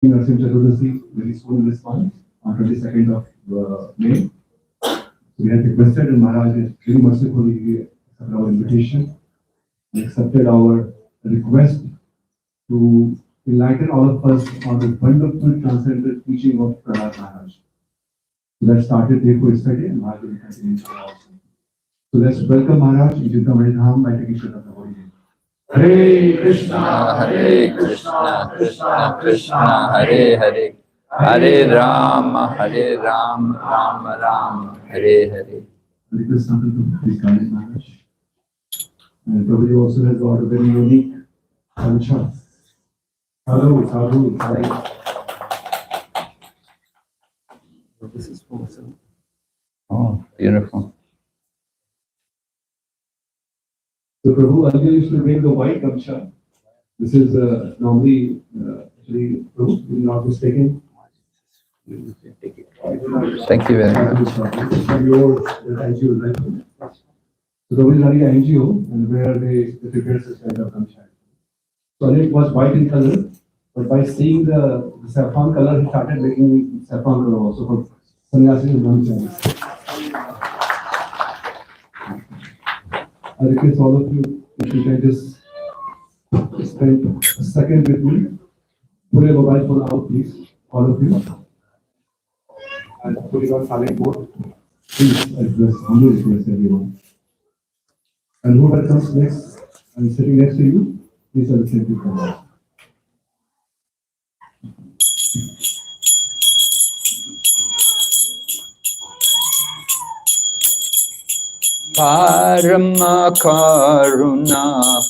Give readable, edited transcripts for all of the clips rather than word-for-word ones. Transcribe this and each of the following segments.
Narasimha Chaturdashi very soon this month, on 22nd of May. So we have requested, and Maharaj is very mercifully accepted our invitation. He accepted our request to enlighten all of us on the wonderful transcendental teaching of Prahlad Maharaj. So that started day for yesterday, and Maharaj will continue today also. So let's welcome Maharaj into the Maridham by taking Shraddha Prabhu. Hare Krishna, Krishna Krishna, Hare Hare, Hare Rama, Rama Rama, Hare Hare. Hare Krishna to please come in, Maharaj. And Prabhuji also has got a very unique culture. Hello, sadhu, sadhu. This is for myself. Oh, beautiful. So Prabhu earlier used to bring the white gamcha. This is normally actually Prabhu, if I'm not mistaken. Thank you very much. Your NGO, right? So Prabhu is running an NGO and where they prepare such kind of gamcha. So it was white in color, but by seeing the saffron color, he started making saffron color also for sannyasis and brahmacharis. I request all of you, if you can just spend a second with me. Put your mobile phone out, please, all of you. And put it on silent mode. Please, I request, humbly request everyone. And whoever comes next and sitting next to you, please understand it from us. Parama Karuna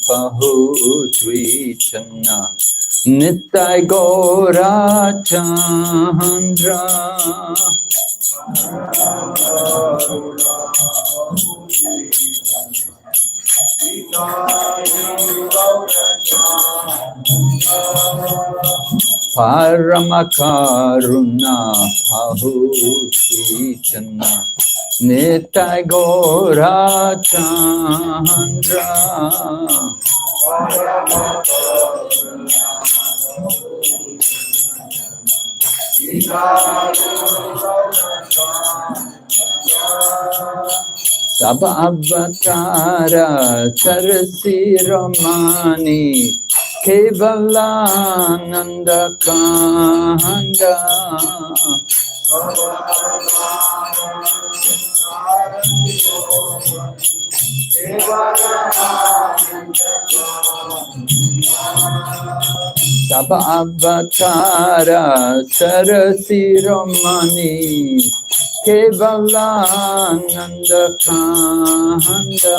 Pahutvichana Nitai Gora Chandra Parama Karuna Pahutvichana Nitai Gora Chandra Sabha Avatara Sarasi Ramani Kevalananda Kanda Sabha Avatara Sarasi Ramani Kevalananda Kanda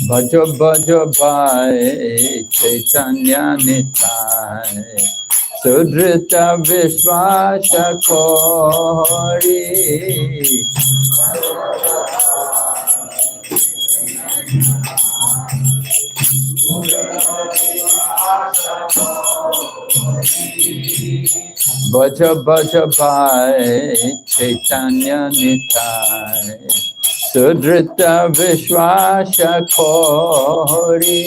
Bhajo Bhajo Bhai Chaitanya Nitai Sudrita Vishwasha Kori Bhaja Bhaja Bhai Chaitanya Nitai Sudrita Vishwasha Kori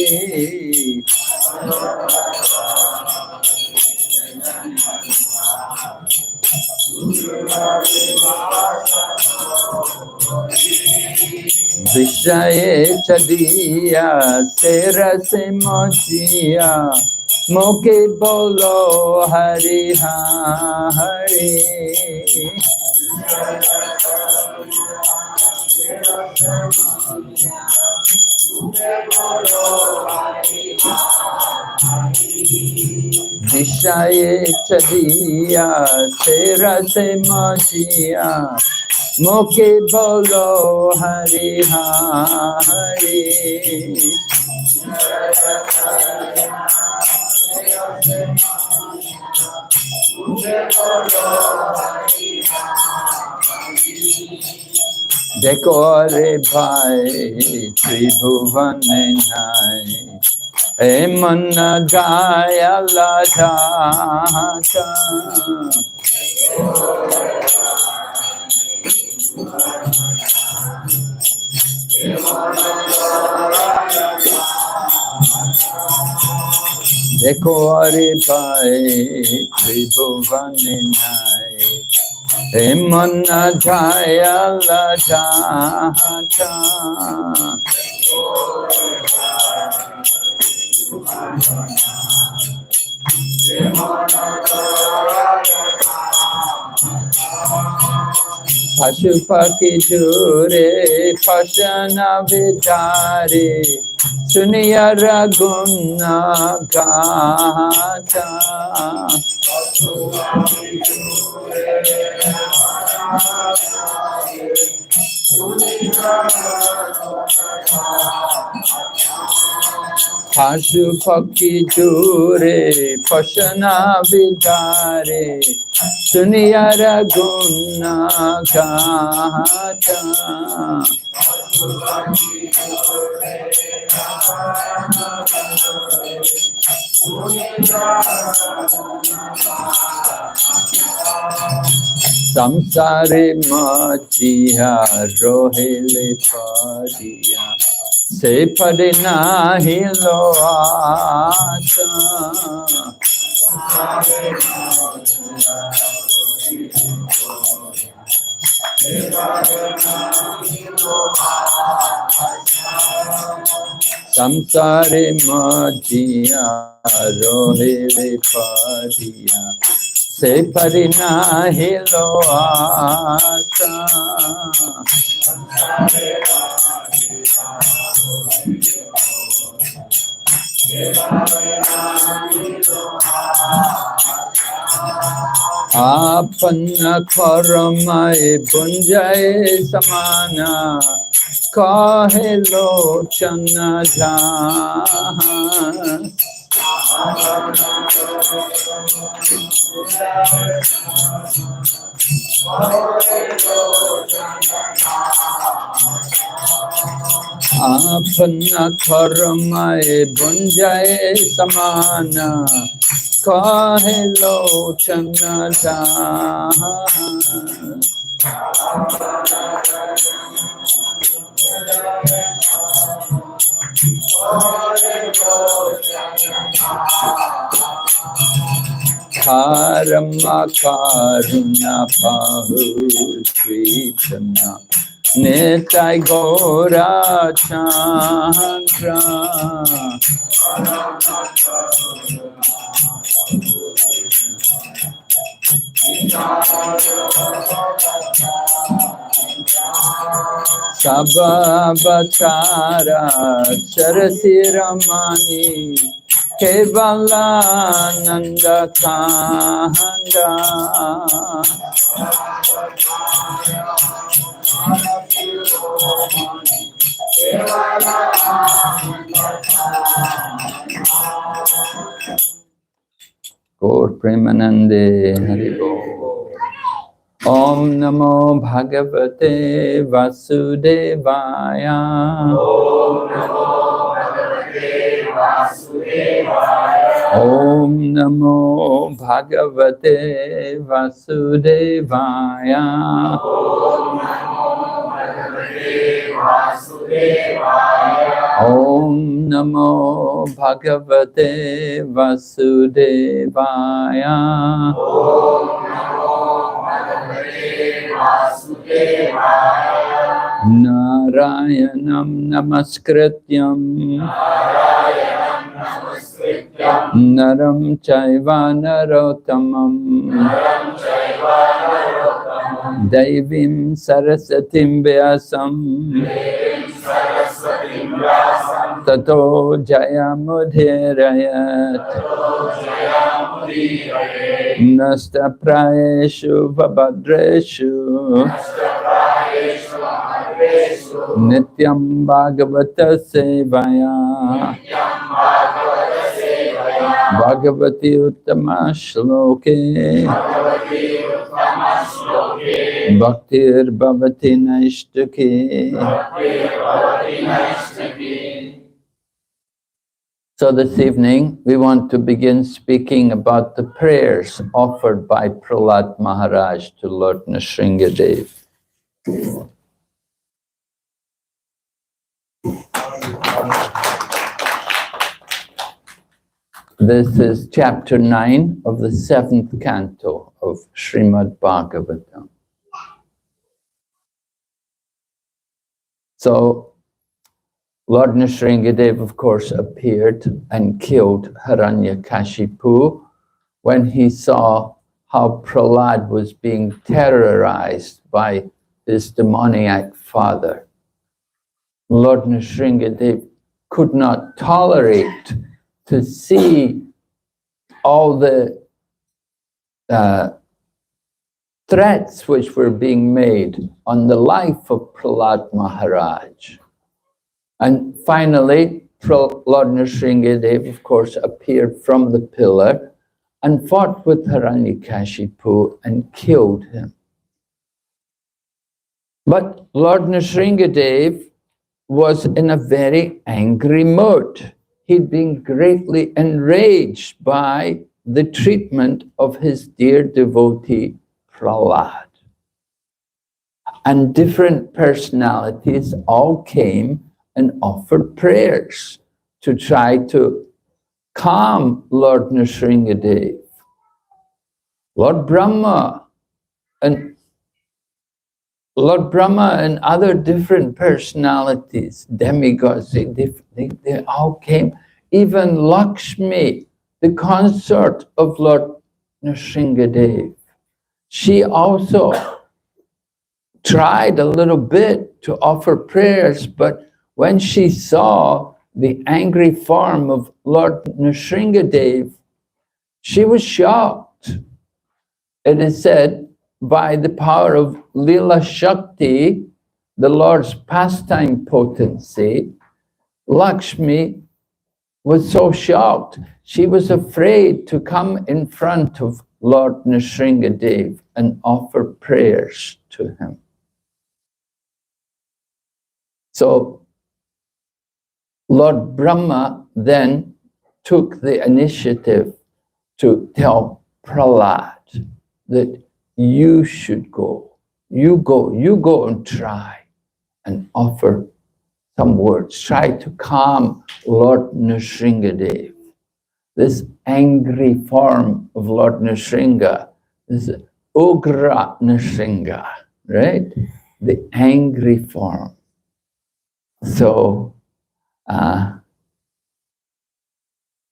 Vishaye Chadiya Tera Se Mochiya Moke Bolo Hari Hari Vishaye Chadiya Tera Se Mochiya Moke Bolo Hari Hari Dekho re bhai Tribhuvan nai E manna jaya ladhata Eko Hari Bhai Tribhuvane Nai Emana Jaya La Jata Pashupaki Jure Pashana Vichare Suniya Raguna Gata Pashupaki Jure Pashana Vichare Suniya Raguna Gata Samsare Machiya Rohile Padiya Se Padina Hilo Asa Samsare Machiya Rohile Padiya Se Padina Hilo Asa Apanna Karamai Punjaye Samana Kahelo Chana Jahan Apanna Karamai Punjaye Samana Kahelo Chana Jahan Karma Karuna Pahu Krishna Nitai Gora Chandra Sabhavachara Sarasiramani Kevalananda Kanda Gaur Premanande Haribo Om Namo Bhagavate Vasudevaya Om Namo Bhagavate Vasudevaya Om Namo Bhagavate Vasudevaya Narayanam Namaskrityam Naram Chaiva Narottamam Devim Sarasatim Vyasam Tato Jayamudhirayat Nasta Praeshu Vabhadreshu Nityam Bhagavata Sevaya Bhagavati Uttama Shloke Bhaktir Bhavati Naishtake. So this evening we want to begin speaking about the prayers offered by Prahlad Maharaj to Lord Nrsingadev. This is chapter 9 of the 7th canto of Srimad Bhagavatam. So, Lord Nrsingadev, of course, appeared and killed Hiranyakashipu when he saw how Prahlad was being terrorized by his demoniac father. Lord Nrsingadev could not tolerate to see all the threats which were being made on the life of Prahlad Maharaj. And finally, Lord Nrsingadev, of course, appeared from the pillar and fought with Hiranyakashipu and killed him. But Lord Nrsingadev was in a very angry mood. He'd been greatly enraged by the treatment of his dear devotee, Prahlad. And different personalities all came and offered prayers to try to calm Lord Nrsingadev. Lord Brahma and other different personalities, demigods, they all came. Even Lakshmi, the consort of Lord Nrsingadev, she also tried a little bit to offer prayers, but when she saw the angry form of Lord Nrsingadev, she was shocked. It is said, by the power of Lila Shakti, the Lord's pastime potency, Lakshmi was so shocked, she was afraid to come in front of Lord Nrsingadev and offer prayers to him. So Lord Brahma then took the initiative to tell Prahlad that you should go. You go and try and offer some words. Try to calm Lord Nrsingadev. This angry form of Lord Nrsinga, this Ugra Nrsinga, right? The angry form. So,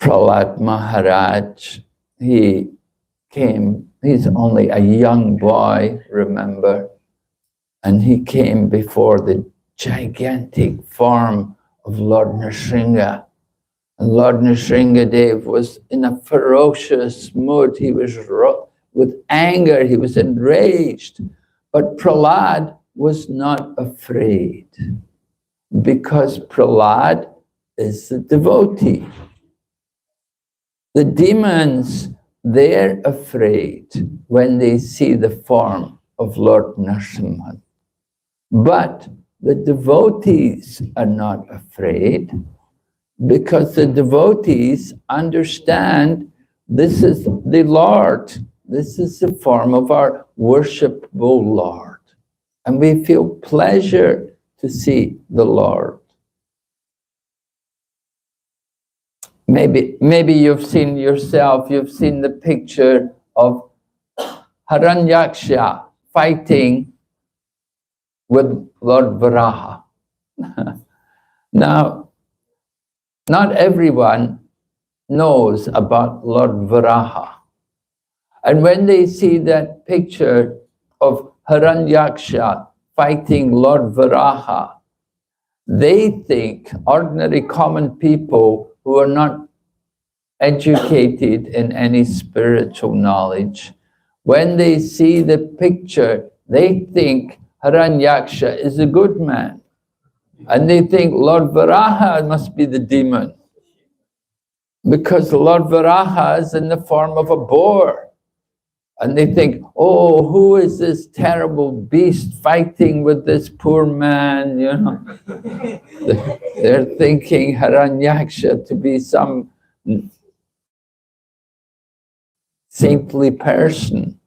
Prahlad Maharaj, he came, he's only a young boy, remember, and he came before the gigantic form of Lord Nrsinga. And Lord Nrsingadev was in a ferocious mood. He was with anger, he was enraged. But Prahlad was not afraid, because Prahlad is the devotee. The demons, they're afraid when they see the form of Lord Narasimha. But the devotees are not afraid, because the devotees understand this is the Lord. This is the form of our worshipable Lord. And we feel pleasure to see the Lord. Maybe you've seen yourself, you've seen the picture of Hiranyaksha fighting with Lord Varaha. Now, not everyone knows about Lord Varaha. And when they see that picture of Hiranyaksha fighting Lord Varaha, they think, ordinary common people who are not educated in any spiritual knowledge, when they see the picture, they think Hiranyaksha is a good man. And they think Lord Varaha must be the demon, because Lord Varaha is in the form of a boar. And they think, oh, who is this terrible beast fighting with this poor man, you know? They're thinking Hiranyaksha to be some saintly person.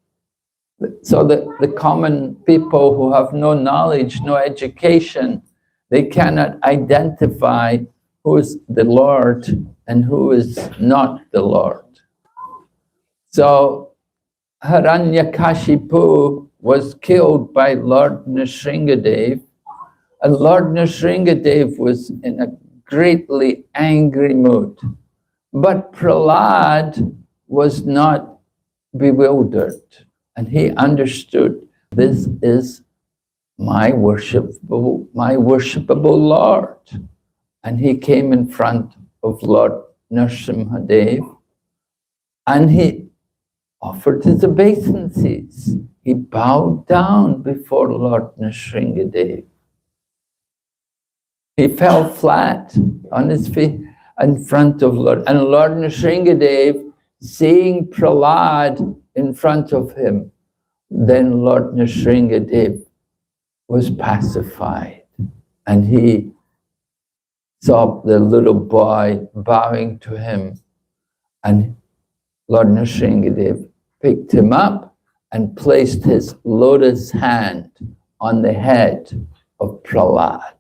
So the common people who have no knowledge, no education, they cannot identify who is the Lord and who is not the Lord. So Hiranyakashipu was killed by Lord Nrsingadev, and Lord Nrsingadev was in a greatly angry mood. But Prahlad was not bewildered, and he understood, this is my worshipable Lord. And he came in front of Lord Nrsimhadev, and he offered his obeisances. He bowed down before Lord Nrsingadev. He fell flat on his feet in front of Lord. And Lord Nrsingadev, seeing Prahlad in front of him, then Lord Nrsingadev was pacified. And he saw the little boy bowing to him. And Lord Nrsingadev picked him up and placed his lotus hand on the head of Prahlad.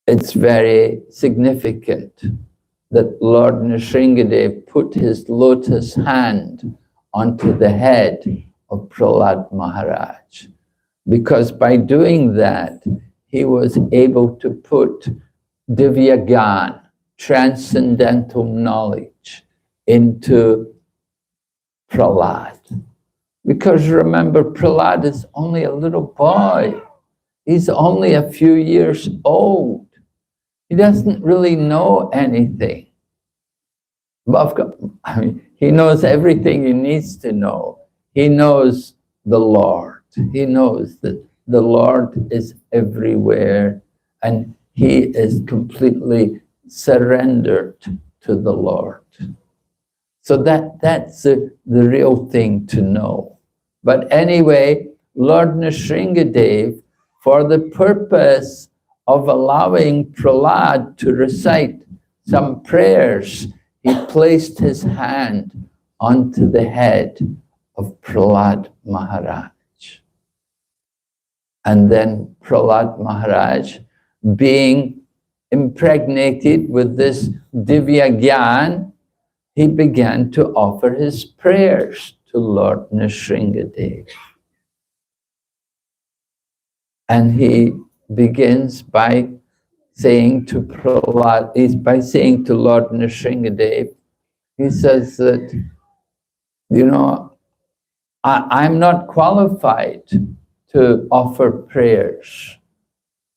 It's very significant that Lord Nrsingadev put his lotus hand onto the head of Prahlad Maharaj, because by doing that, he was able to put Divya Gyan, transcendental knowledge, into Prahlad. Because remember, Prahlad is only a little boy. He's only a few years old. He doesn't really know anything. But he knows everything he needs to know. He knows the Lord. He knows that the Lord is everywhere, and he is completely surrendered to the Lord. So that's the real thing to know. But anyway, Lord Nrsingadev, for the purpose of allowing Prahlad to recite some prayers, he placed his hand onto the head of Prahlad Maharaj. And then Prahlad Maharaj, being impregnated with this Divya Gyan, he began to offer his prayers to Lord Nrsingadev. And he begins by saying to Prahlad, by saying to Lord Nrsingadev, he says that, you know, I'm not qualified to offer prayers.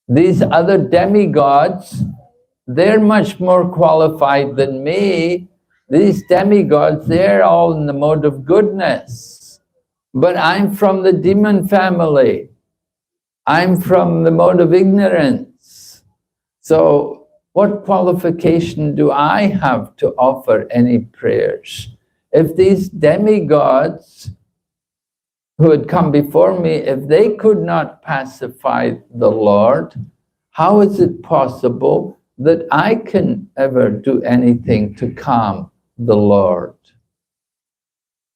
These other demigods, they're much more qualified than me. These demigods, they're all in the mode of goodness. But I'm from the demon family. I'm from the mode of ignorance. So what qualification do I have to offer any prayers? If these demigods who had come before me, if they could not pacify the Lord, how is it possible that I can ever do anything to calm the Lord?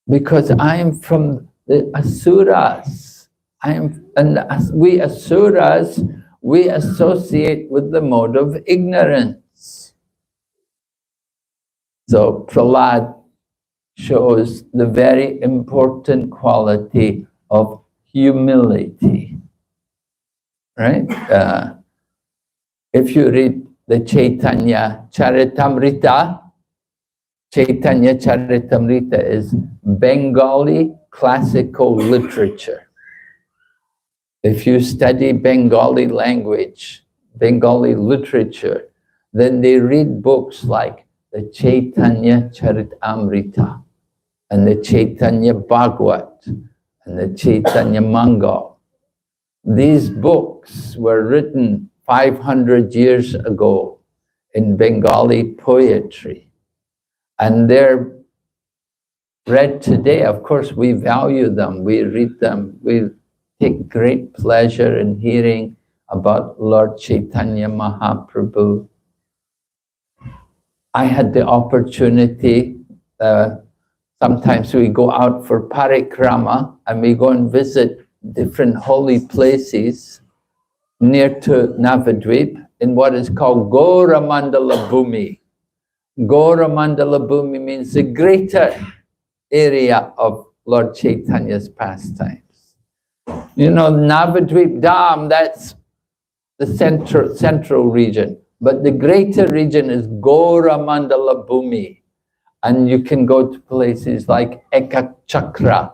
Because I am from the Asuras. We Asuras, we associate with the mode of ignorance. So Prahlad shows the very important quality of humility, right? If you read the Chaitanya Charitamrita, Chaitanya Charitamrita is Bengali classical literature. If you study Bengali language, Bengali literature, then they read books like the Chaitanya Charitamrita, and the Chaitanya Bhagavat, and the Chaitanya Mangal. These books were written 500 years ago in Bengali poetry, and they're read today. Of course, we value them, we read them, we take great pleasure in hearing about Lord Chaitanya Mahaprabhu. I had the opportunity, sometimes we go out for parikrama and we go and visit different holy places near to Navadvip in what is called Gaura Mandala Bhumi. Gaura Mandala Bhumi means the greater area of Lord Chaitanya's pastimes. You know, Navadvip Dham, that's the central region. But the greater region is Gaura Mandala Bhumi. And you can go to places like Ekachakra.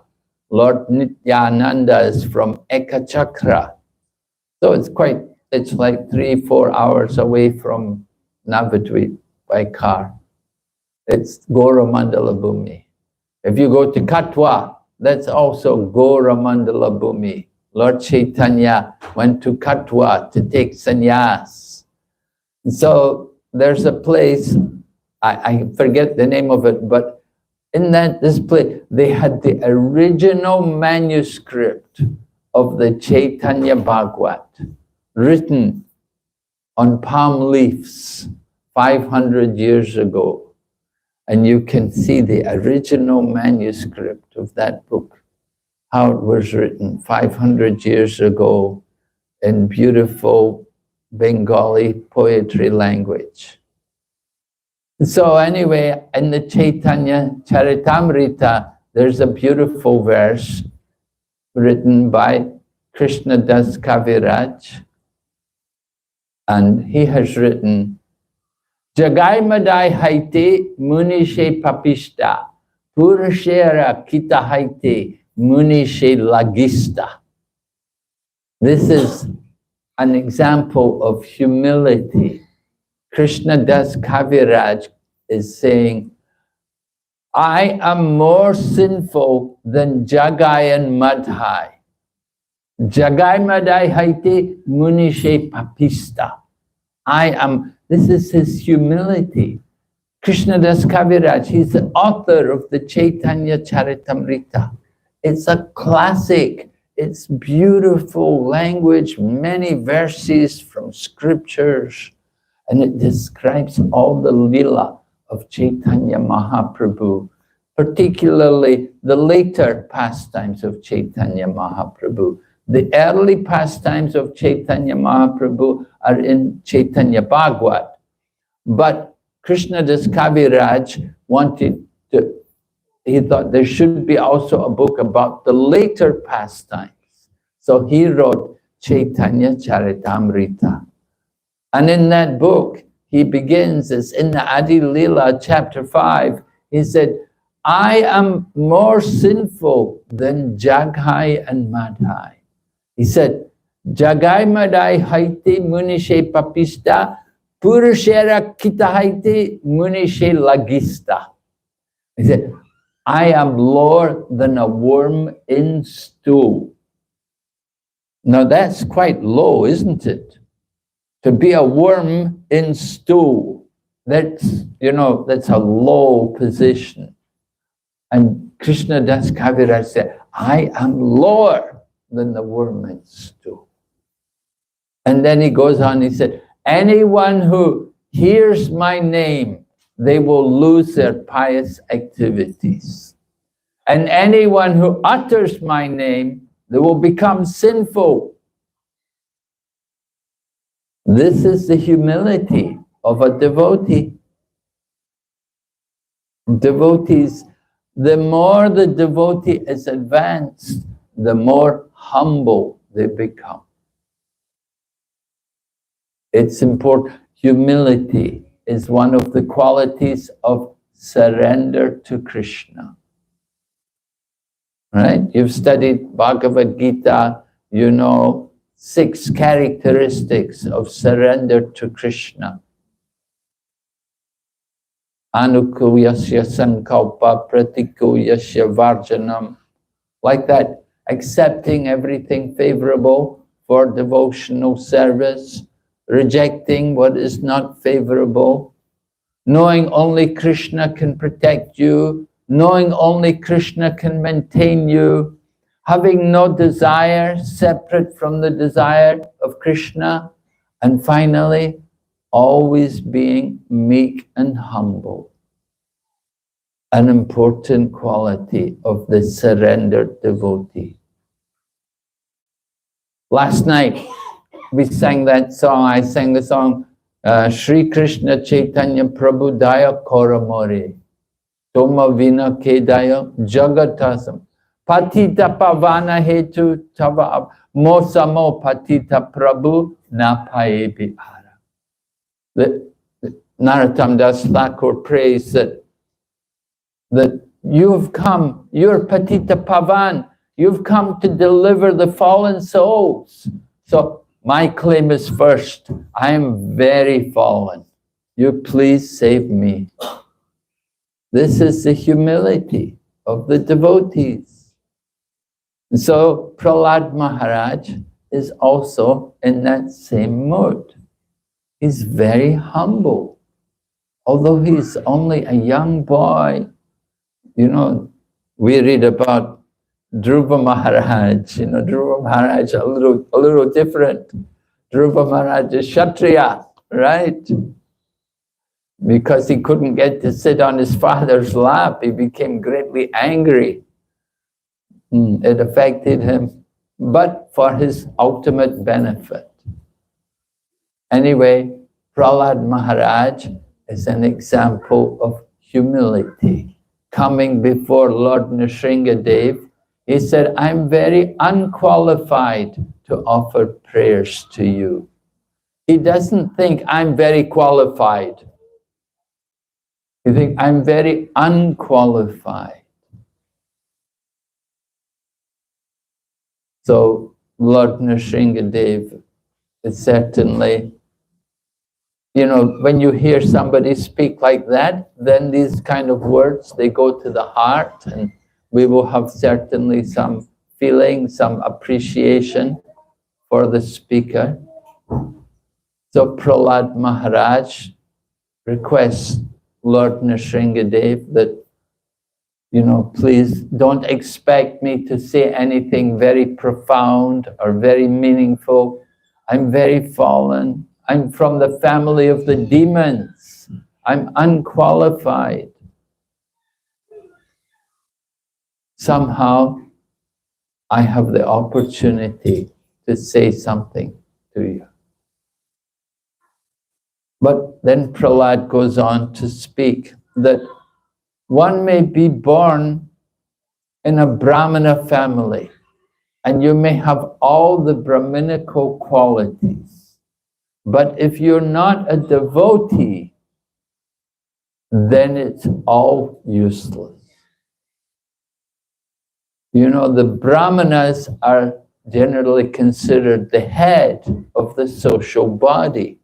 Lord Nityananda is from Ekachakra. So it's like 3-4 hours away from Navadvip by car. It's Gaura Mandala Bhumi. If you go to Katwa, that's also Gaura Mandala Bhumi. Lord Chaitanya went to Katwa to take sannyas. So there's a place, I forget the name of it, but in this place, they had the original manuscript of the Chaitanya Bhagavat, written on palm leaves 500 years ago. And you can see the original manuscript of that book, how it was written 500 years ago in beautiful Bengali poetry language. So anyway, in the Chaitanya Charitamrita, there's a beautiful verse written by Krishna Das Kaviraj, and he has written, Jagai Madai Haite Munishe Papista, Purushera Kita Haite Munishe Lagista. This is an example of humility. Krishna Das Kaviraj is saying, I am more sinful than Jagai and Madhai. Jagai Madai Haite Munishe Papista. This is his humility. Krishna Das Kaviraj, he's the author of the Chaitanya Charitamrita. It's a classic, it's beautiful language, many verses from scriptures, and it describes all the lila of Chaitanya Mahaprabhu, particularly the later pastimes of Chaitanya Mahaprabhu. The early pastimes of Chaitanya Mahaprabhu are in Chaitanya Bhagavat, but Krishna Das Kaviraj he thought there should be also a book about the later pastimes. So he wrote Chaitanya Charitamrita. And in that book, he begins, as in the Adi Lila, chapter 5, he said, I am more sinful than Jagai and Madhai. He said, Jagai Madai Haite Munishe Papista, Purushera Kita Haite Munishe Lagista. He said, I am lower than a worm in stew. Now that's quite low, isn't it? To be a worm in stew, that's a low position. And Krishna Das Kaviraj said, I am lower than the worm in stew. And then he goes on, he said, anyone who hears my name, they will lose their pious activities. And anyone who utters my name, they will become sinful. This is the humility of a devotee. Devotees, the more the devotee is advanced, the more humble they become. It's important. Humility is one of the qualities of surrender to Krishna. Right? You've studied Bhagavad Gita, you know 6 characteristics of surrender to Krishna. Anukuyasya sankalpa pratikuyasya varjanam. Like that, accepting everything favorable for devotional service, rejecting what is not favorable, knowing only Krishna can protect you, knowing only Krishna can maintain you, having no desire separate from the desire of Krishna, and finally, always being meek and humble. An important quality of the surrendered devotee. Last night, we sang that song. I sang the song, Shri Krishna Chaitanya Prabhu Daya Koramori Toma Vina Kedaya Jagatasam Patita Pavana Hetu Tava Mosamo Patita Prabhu Napaye Ara. Narottam Das Thakur prays that you've come, you're Patita Pavan, you've come to deliver the fallen souls. So my claim is first, I am very fallen. You please save me. This is the humility of the devotees. And so Prahlad Maharaj is also in that same mood. He's very humble. Although he's only a young boy, you know, we read about Dhruva Maharaj, you know, Dhruva Maharaj a little different. Dhruva Maharaj is Kshatriya, right? Because he couldn't get to sit on his father's lap, he became greatly angry. It affected him, but for his ultimate benefit. Anyway, Prahlad Maharaj is an example of humility. Coming before Lord Nrsingadev, he said, I'm very unqualified to offer prayers to you. He doesn't think I'm very qualified. He thinks I'm very unqualified. So Lord Nrsingadev is certainly, you know, when you hear somebody speak like that, then these kind of words, they go to the heart, and we will have certainly some feeling, some appreciation for the speaker. So Prahlad Maharaj requests Lord Nrsingadev that, you know, please don't expect me to say anything very profound or very meaningful. I'm very fallen. I'm from the family of the demons. I'm unqualified. Somehow, I have the opportunity to say something to you. But then Prahlad goes on to speak that one may be born in a Brahmana family, and you may have all the Brahminical qualities. But if you're not a devotee, then it's all useless. You know, the Brahmanas are generally considered the head of the social body.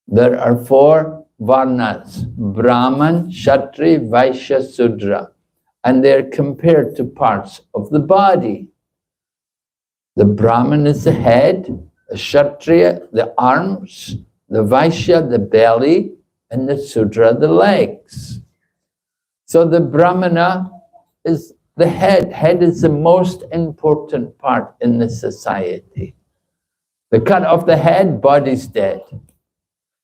There are 4 varnas, Brahman, Kshatri, Vaishya, Sudra, and they're compared to parts of the body. The Brahman is the head, the Kshatriya, the arms, the Vaishya, the belly, and the Sudra, the legs. So the Brahmana is the head. Head is the most important part in the society. The cut off the head, body's dead.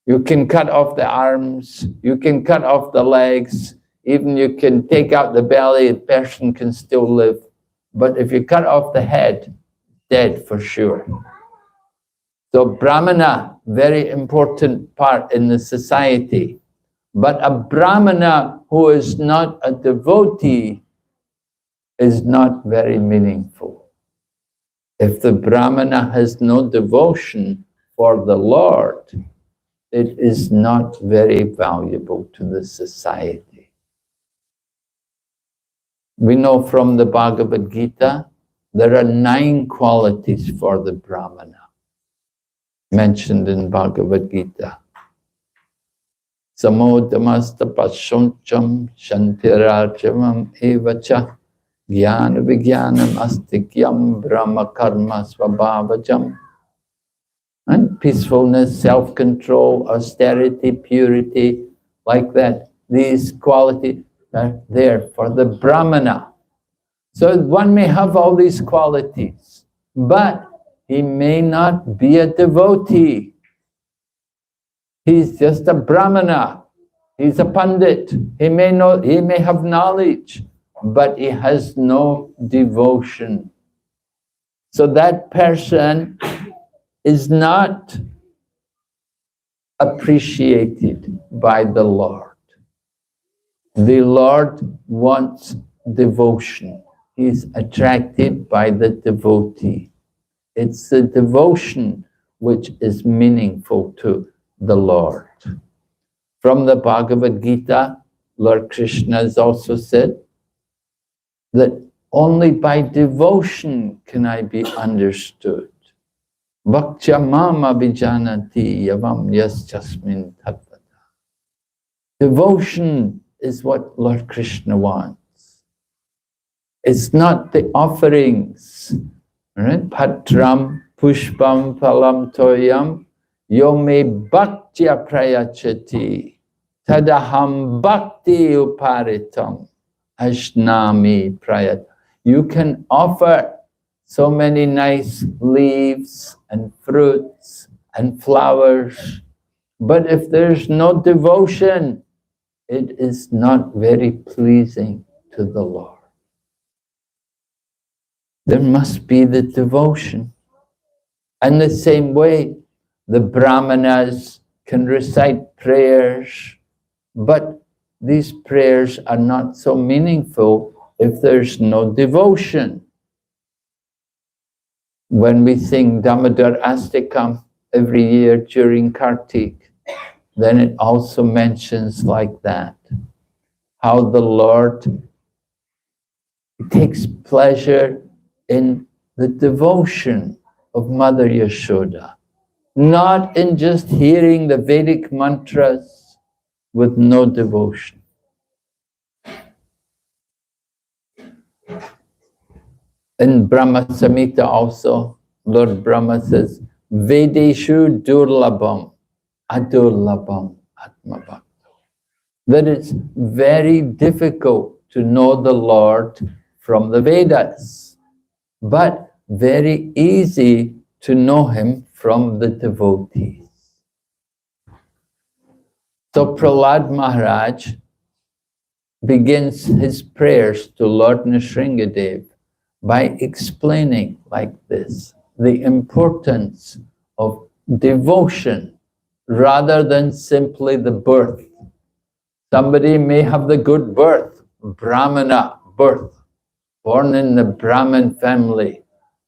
You can cut off the arms, you can cut off the legs, even you can take out the belly, the person can still live. But if you cut off the head, dead for sure. So Brahmana, very important part in the society. But a Brahmana who is not a devotee is not very meaningful. If the Brahmana has no devotion for the Lord, it is not very valuable to the society. We know from the Bhagavad Gita, there are 9 qualities for the Brahmana, mentioned in Bhagavad Gita. Samodamasta pasyoncham shantirajamam evacha jnana vijnanam astikyam brahma karma svabhavajam. And peacefulness, self-control, austerity, purity, like that. These qualities are there for the Brahmana. So one may have all these qualities, but he may not be a devotee. He's just a Brahmana. He's a Pandit. He may have knowledge, but he has no devotion. So that person is not appreciated by the Lord. The Lord wants devotion. He's attracted by the devotee. It's the devotion which is meaningful to the Lord. From the Bhagavad Gita, Lord Krishna has also said that only by devotion can I be understood. Bhaktya mama vijanati yavam yaschasmin tattvata. Devotion is what Lord Krishna wants. It's not the offerings, right? Patram pushpam phalam toyam yome bhaktya prayachati tadaham bhakti uparitam ashnami prayat. You can offer so many nice leaves and fruits and flowers, but if there's no devotion, it is not very pleasing to the Lord. There must be the devotion. And the same way, the Brahmanas can recite prayers, but these prayers are not so meaningful if there's no devotion. When we sing Damodar Astakam every year during Kartik, then it also mentions like that, how the Lord takes pleasure in the devotion of Mother Yashoda, not in just hearing the Vedic mantras with no devotion. In Brahma Samhita also, Lord Brahma says, Vedeshu durlabham, adurlabham atma bhakto. That it's very difficult to know the Lord from the Vedas, but very easy to know Him from the devotees. So Prahlad Maharaj begins his prayers to Lord Nrsingadev by explaining like this, the importance of devotion rather than simply the birth. Somebody may have the good birth, Brahmana birth, born in the Brahmin family.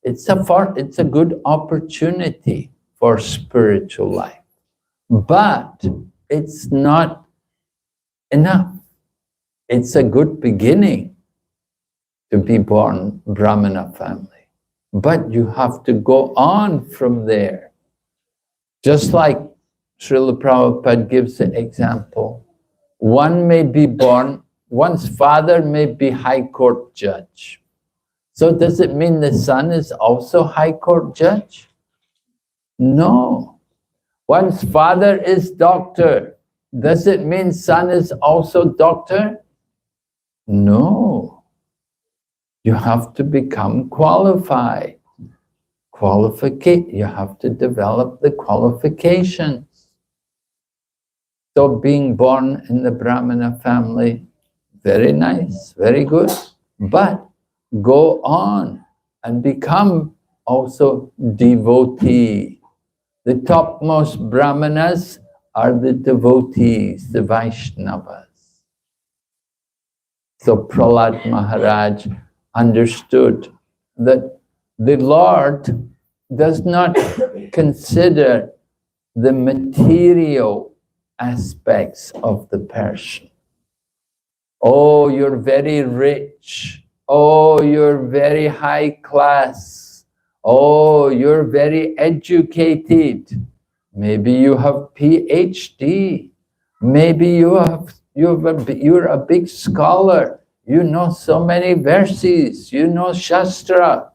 It's a good opportunity for spiritual life, but it's not enough. It's a good beginning to be born Brahmana family, but you have to go on from there. Just like Srila Prabhupada gives the example, one may be born, one's father may be High Court judge. So does it mean the son is also High Court judge? No. One's father is doctor. Does it mean son is also doctor? No. You have to become qualified. You have to develop the qualifications. So being born in the Brahmana family, very nice, very good. But go on and become also devotee. The topmost Brahmanas are the devotees, the Vaishnavas. So Prahlad Maharaj understood that the Lord does not consider the material aspects of the person. Oh, you're very rich. Oh, you're very high class. Oh, you're very educated. Maybe you have PhD. Maybe you're a big scholar. You know so many verses. You know Shastra.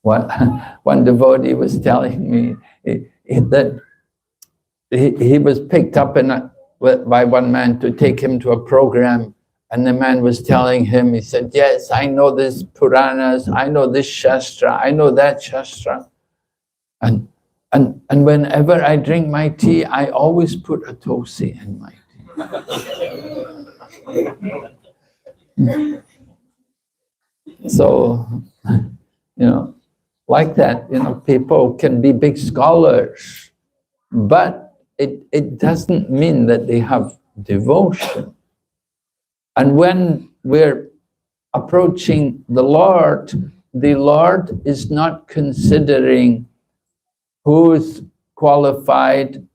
One devotee was telling me that he was picked up by one man to take him to a program, and the man was telling him, he said, yes, I know this Puranas, I know this Shastra, I know that Shastra. And whenever I drink my tea, I always put a tulsi in my tea. So, like that, people can be big scholars, but it doesn't mean that they have devotion. And when we're approaching the Lord is not considering who's qualified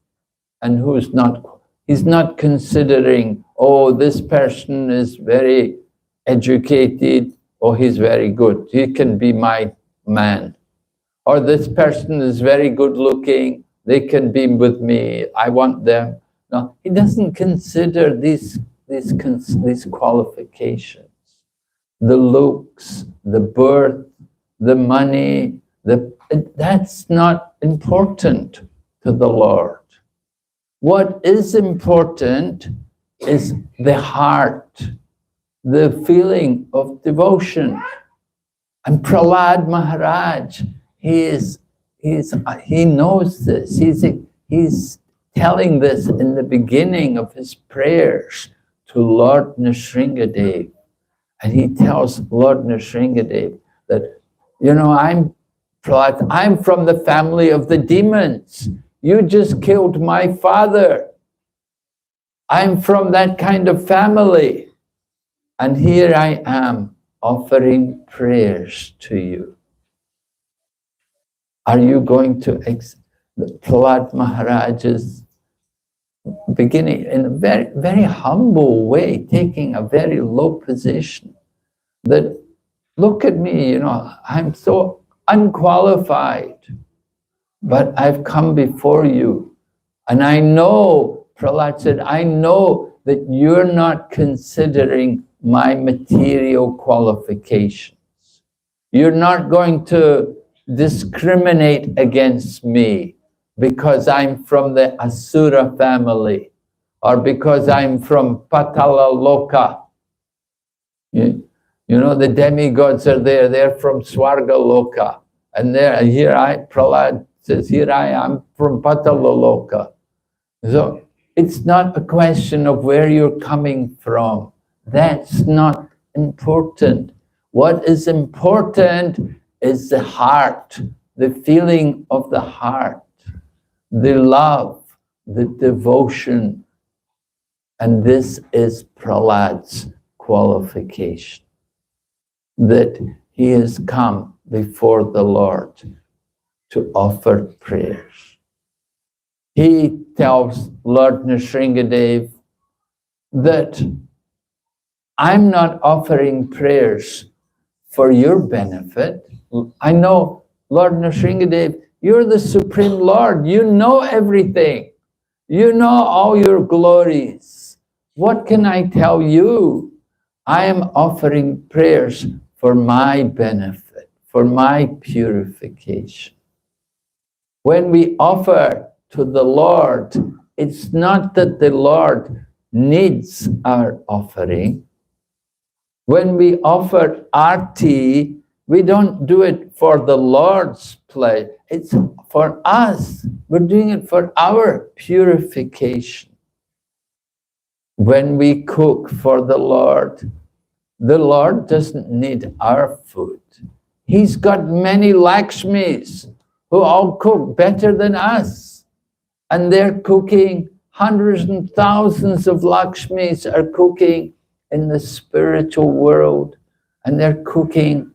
and who's not. He's not considering, oh, this person is very educated, or he's very good, he can be my man. Or this person is very good looking, they can be with me, I want them. No, he doesn't consider these qualifications. The looks, the birth, the money, that's not important to the Lord. What is important is the heart, the feeling of devotion. And Prahlad Maharaj, he knows this. He's telling this in the beginning of his prayers to Lord Nrsingadev. And he tells Lord Nrsingadev that, Prahlad, I'm from the family of the demons. You just killed my father. I'm from that kind of family. And here I am offering prayers to you. Are you going to Prahlad Maharaj is beginning in a very, very humble way, taking a very low position. That, look at me, I'm so unqualified, but I've come before you. And I know, Prahlad said, I know that you're not considering my material qualifications. You're not going to discriminate against me because I'm from the Asura family or because I'm from Patala Loka. The demigods are there, they're from Swarga Loka. And Prahlad says, here I am from Patala Loka. So it's not a question of where you're coming from. That's not important. What is important is the heart, the feeling of the heart, the love, the devotion. And this is Prahlad's qualification, that he has come before the Lord to offer prayers. He tells Lord Nrsingadev that I'm not offering prayers for your benefit. I know, Lord Nrsingadev, you're the Supreme Lord. You know everything. You know all your glories. What can I tell you? I am offering prayers for my benefit, for my purification. When we offer to the Lord, it's not that the Lord needs our offering. When we offer arti, we don't do it for the Lord's pleasure. It's for us. We're doing it for our purification. When we cook for the Lord doesn't need our food. He's got many Lakshmis who all cook better than us. And they're cooking, hundreds and thousands of Lakshmis are cooking in the spiritual world. And they're cooking.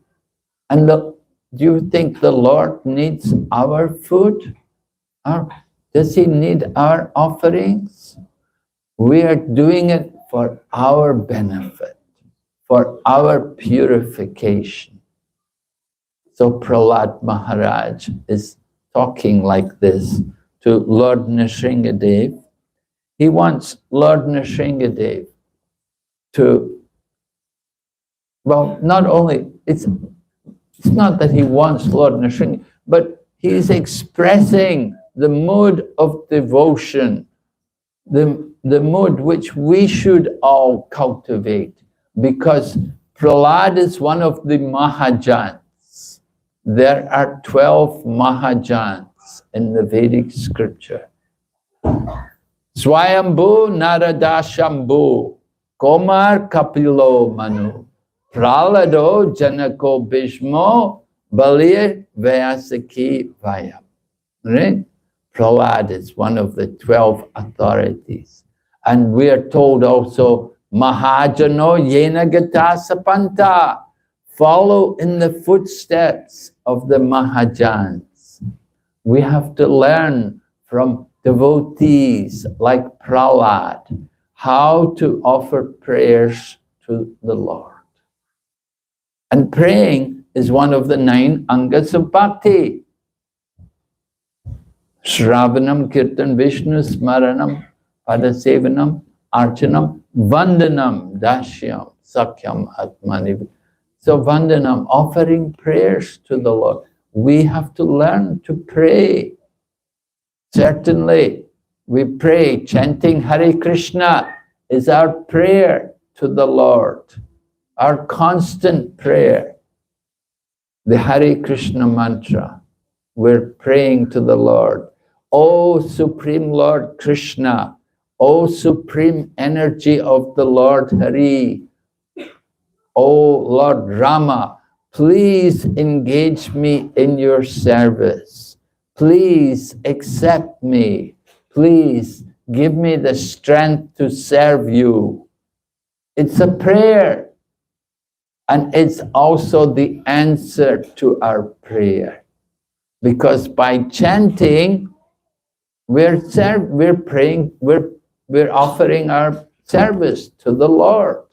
And do you think the Lord needs our food? Does he need our offerings? We are doing it for our benefit, for our purification. So Prahlad Maharaj is talking like this to Lord Nrsingadev. He wants Lord Nrsingadev to, not only, it's not that he wants Lord Nrsingadev, but he is expressing the mood of devotion, the mood which we should all cultivate, because Prahlad is one of the Mahajans. There are 12 Mahajans in the Vedic scripture. Swayambhu Narada Shambhu Komar Kapilo Manu Prahlado Janako Bhishmo Balir Vyasaki Vayam. Right? Prahlad is one of the 12 authorities. And we are told also, Mahajano yena gata sapanta, follow in the footsteps of the Mahajans. We have to learn from devotees like Prahlad how to offer prayers to the Lord. And praying is one of the 9 angas of bhakti. Shravanam, Kirtan, Vishnu, Smaranam, Padasevanam, Archanam, Vandanam, Dashyam, Sakyam, Atmani. So Vandanam, offering prayers to the Lord. We have to learn to pray. Certainly, we pray, chanting Hare Krishna is our prayer to the Lord, our constant prayer. The Hare Krishna mantra, we're praying to the Lord. O Supreme Lord Krishna, O Supreme Energy of the Lord Hari, O Lord Rama, please engage me in your service. Please accept me. Please give me the strength to serve you. It's a prayer, and it's also the answer to our prayer. Because by chanting, we're praying, we're offering our service to the Lord.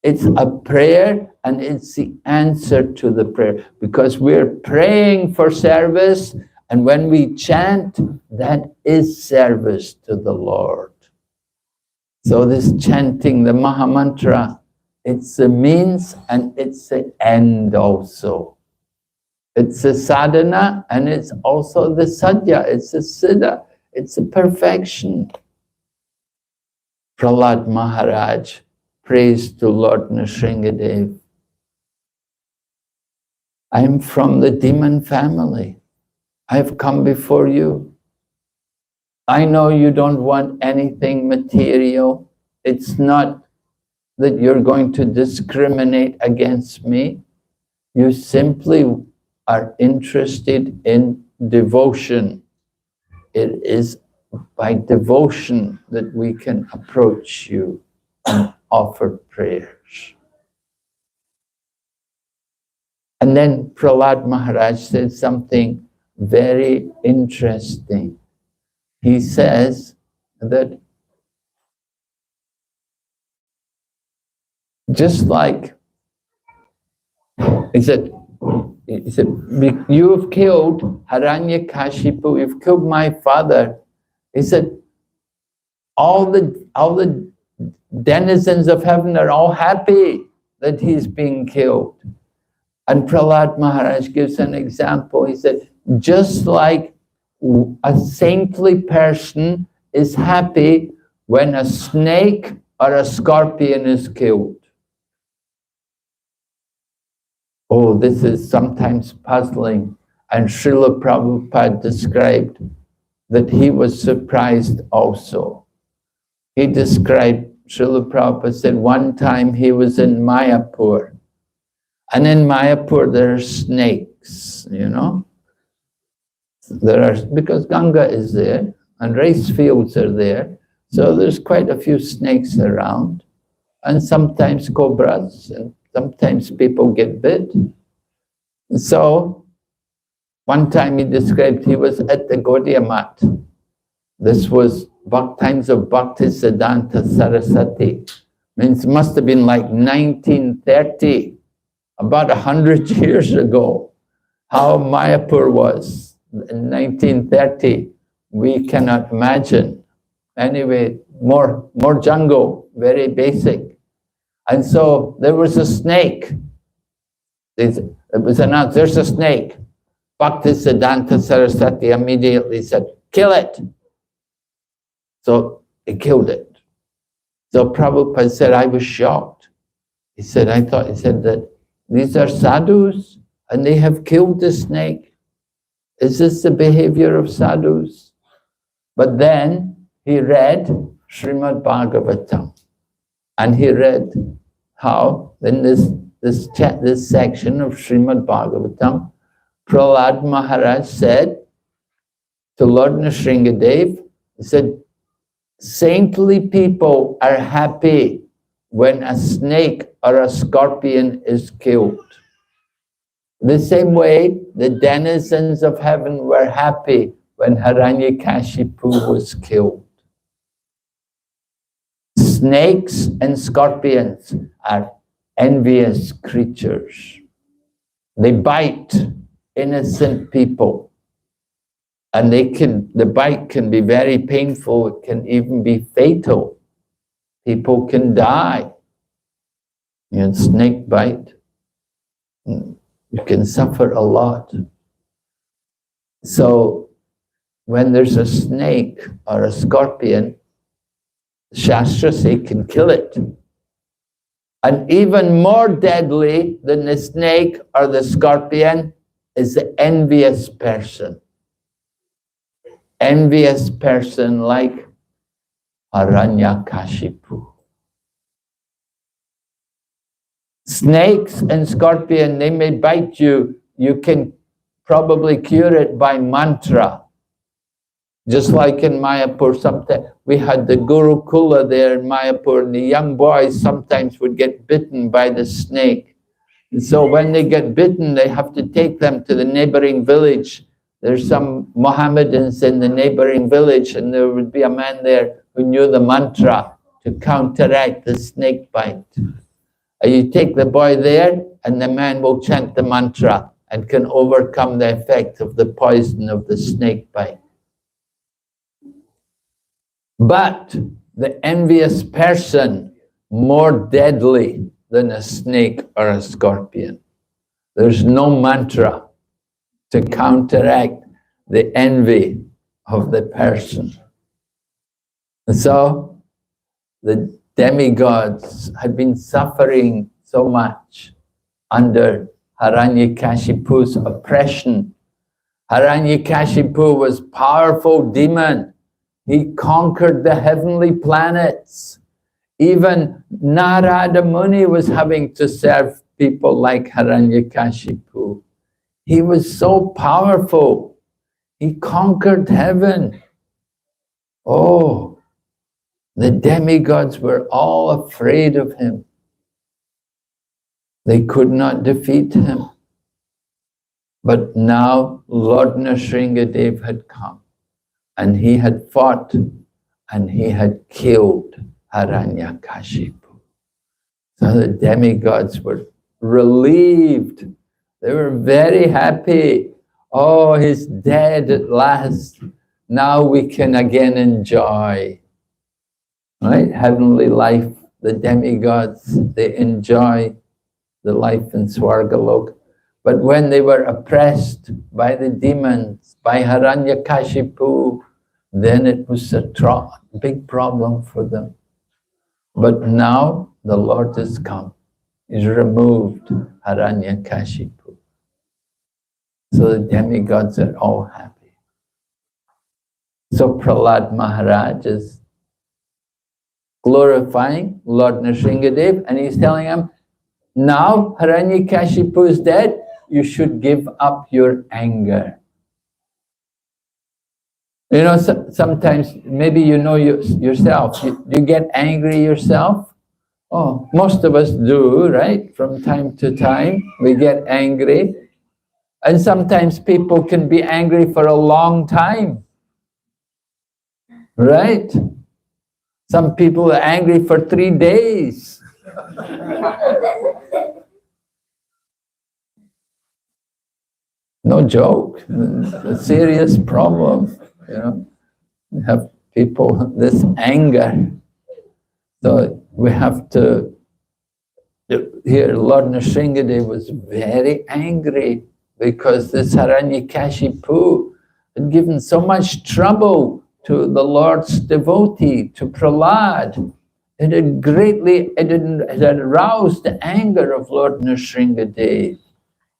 It's a prayer, and it's the answer to the prayer, because we're praying for service, and when we chant, that is service to the Lord. So this chanting, the Mahamantra, it's the means and it's the end also. It's a sadhana and it's also the sadhya, it's a siddha, it's a perfection. Prahlad Maharaj prays to Lord Nrsingadev. I am from the demon family. I have come before you. I know you don't want anything material. It's not that you're going to discriminate against me. You simply are interested in devotion. It is by devotion that we can approach you and offer prayers. And then Prahlad Maharaj said something very interesting. He says that just like, he said, you have killed Hiranyakashipu, you've killed my father. He said, all the denizens of heaven are all happy that he's being killed. And Prahlad Maharaj gives an example. He said, just like a saintly person is happy when a snake or a scorpion is killed. Oh, this is sometimes puzzling. And Srila Prabhupada described that he was surprised also. He described, Srila Prabhupada said, one time he was in Mayapur. And in Mayapur there are snakes, you know. Because Ganga is there and rice fields are there. So there's quite a few snakes around. And sometimes cobras, and sometimes people get bit. So one time he described he was at the Gaudiya Mat. This was times of Bhaktisiddhanta Saraswati. Means it must have been like 1930, about 100 years ago. How Mayapur was in 1930, we cannot imagine. Anyway, more jungle, very basic. And so there was a snake. It was announced, there's a snake. Bhaktisiddhanta Saraswati immediately said, kill it. So he killed it. So Prabhupada said, I was shocked. He said, he said that these are sadhus and they have killed the snake. Is this the behavior of sadhus? But then he read Srimad Bhagavatam, and he read how in this section of Srimad Bhagavatam, Prahlad Maharaj said to Lord Nrsingadev. He said, saintly people are happy when a snake or a scorpion is killed. The same way the denizens of heaven were happy when Hiranyakashipu was killed. Snakes and scorpions are envious creatures. They bite innocent people, and the bite can be very painful. It can even be fatal. People can die. Snake bite. You can suffer a lot. So when there's a snake or a scorpion, Shastras say can kill it. And even more deadly than the snake or the scorpion is the envious person. Envious person like Hiranyakashipu. Snakes and scorpion, they may bite you. You can probably cure it by mantra. Just like in Mayapur, sometimes we had the Gurukula there in Mayapur, and the young boys sometimes would get bitten by the snake. And so when they get bitten, they have to take them to the neighboring village. There's some Mohammedans in the neighboring village, and there would be a man there who knew the mantra to counteract the snake bite. You take the boy there, and the man will chant the mantra and can overcome the effect of the poison of the snake bite. But the envious person, more deadly than a snake or a scorpion. There's no mantra to counteract the envy of the person. And so the demigods had been suffering so much under Hiranyakashipu's oppression. Hiranyakashipu was a powerful demon. He conquered the heavenly planets. Even Narada Muni was having to serve people like Hiranyakashipu. He was so powerful. He conquered heaven. Oh, the demigods were all afraid of him. They could not defeat him. But now Lord Nrsingadev had come, and he had fought, and he had killed Hiranyakashipu. So the demigods were relieved. They were very happy. Oh, he's dead at last. Now we can again enjoy. Right? Heavenly life, the demigods, they enjoy the life in Swargalok. But when they were oppressed by the demons, by Hiranyakashipu, then it was a big problem for them. But now the Lord has come. He's removed Hiranyakashipu. So the demigods are all happy. So Prahlad Maharaj is glorifying Lord Nrsingadev, and he's telling him, now Hiranyakashipu is dead, you should give up your anger. You know, sometimes, maybe you know yourself, you get angry yourself. Oh, most of us do, right? From time to time, we get angry. And sometimes people can be angry for a long time, right? Some people are angry for 3 days. No joke, it's a serious problem, you know. We have people, this anger. So we have to, here Lord Nrsingadev was very angry because this Hiranyakashipu had given so much trouble to the Lord's devotee, to Prahlad. It had aroused the anger of Lord Nrsingadev.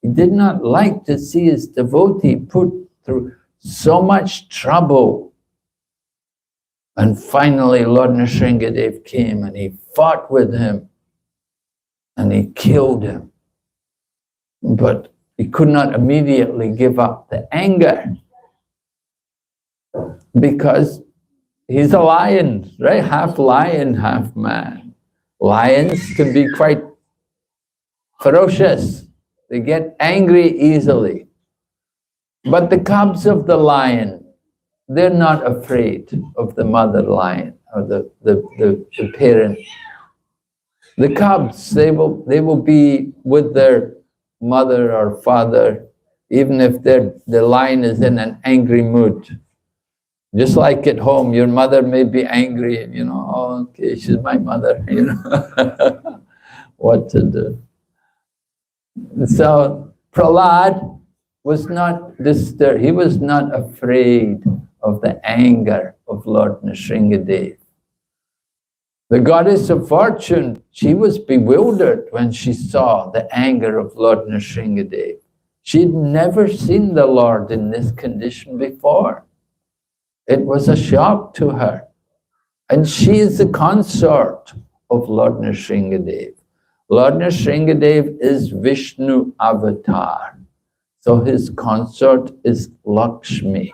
He did not like to see his devotee put through so much trouble. And finally, Lord Nrsingadev came and he fought with him and he killed him. But he could not immediately give up the anger. Because he's a lion, right? Half lion, half man. Lions can be quite ferocious. They get angry easily. But the cubs of the lion, they're not afraid of the mother lion or the parent. The cubs, they will be with their mother or father, even if the lion is in an angry mood. Just like at home, your mother may be angry, and oh, okay, she's my mother, what to do. So Prahlad was not disturbed, he was not afraid of the anger of Lord Nrsingadev. The goddess of fortune, she was bewildered when she saw the anger of Lord Nrsingadev. She'd never seen the Lord in this condition before. It was a shock to her. And she is the consort of Lord Nrsingadev. Lord Nrsingadev is Vishnu avatar. So his consort is Lakshmi,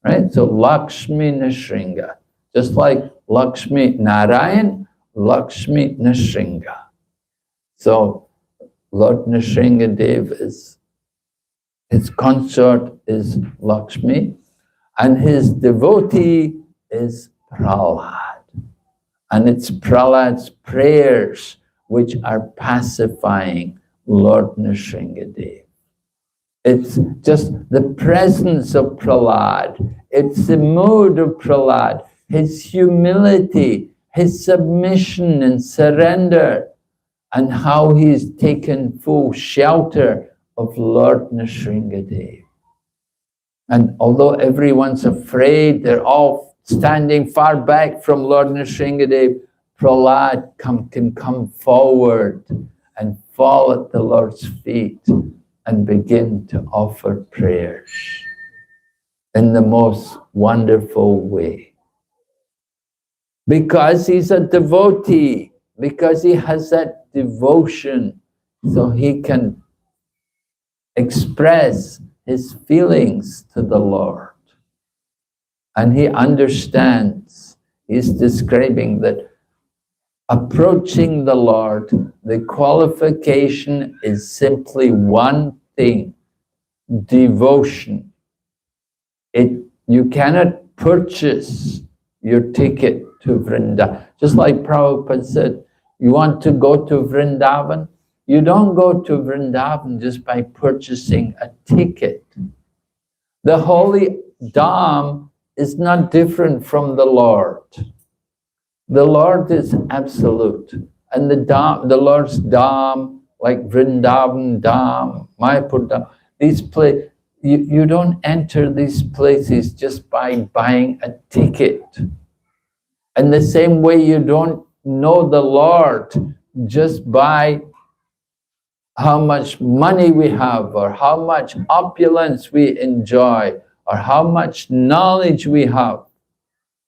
right? So Lakshmi Nrsinga. Just like Lakshmi Narayan, Lakshmi Nrsinga. So Lord Nrsingadev his consort is Lakshmi, and his devotee is Prahlad. And it's Prahlad's prayers which are pacifying Lord Nrsingadev. It's just the presence of Prahlad. It's the mood of Prahlad, his humility, his submission and surrender, and how he's taken full shelter of Lord Nrsingadev. And although everyone's afraid, they're all standing far back from Lord Nrsingadev, Prahlad can come forward and fall at the Lord's feet and begin to offer prayers in the most wonderful way. Because he's a devotee, because he has that devotion, so he can express his feelings to the Lord. And he understands, he's describing that approaching the Lord, the qualification is simply one thing: devotion. You cannot purchase your ticket to Vrindavan. Just like Prabhupada said, you want to go to Vrindavan? You don't go to Vrindavan just by purchasing a ticket. The holy Dham is not different from the Lord. The Lord is absolute. And the Lord's Dham, like Vrindavan Dham, Mayapur Dham, these places, you don't enter these places just by buying a ticket. And the same way you don't know the Lord just by how much money we have, or how much opulence we enjoy, or how much knowledge we have,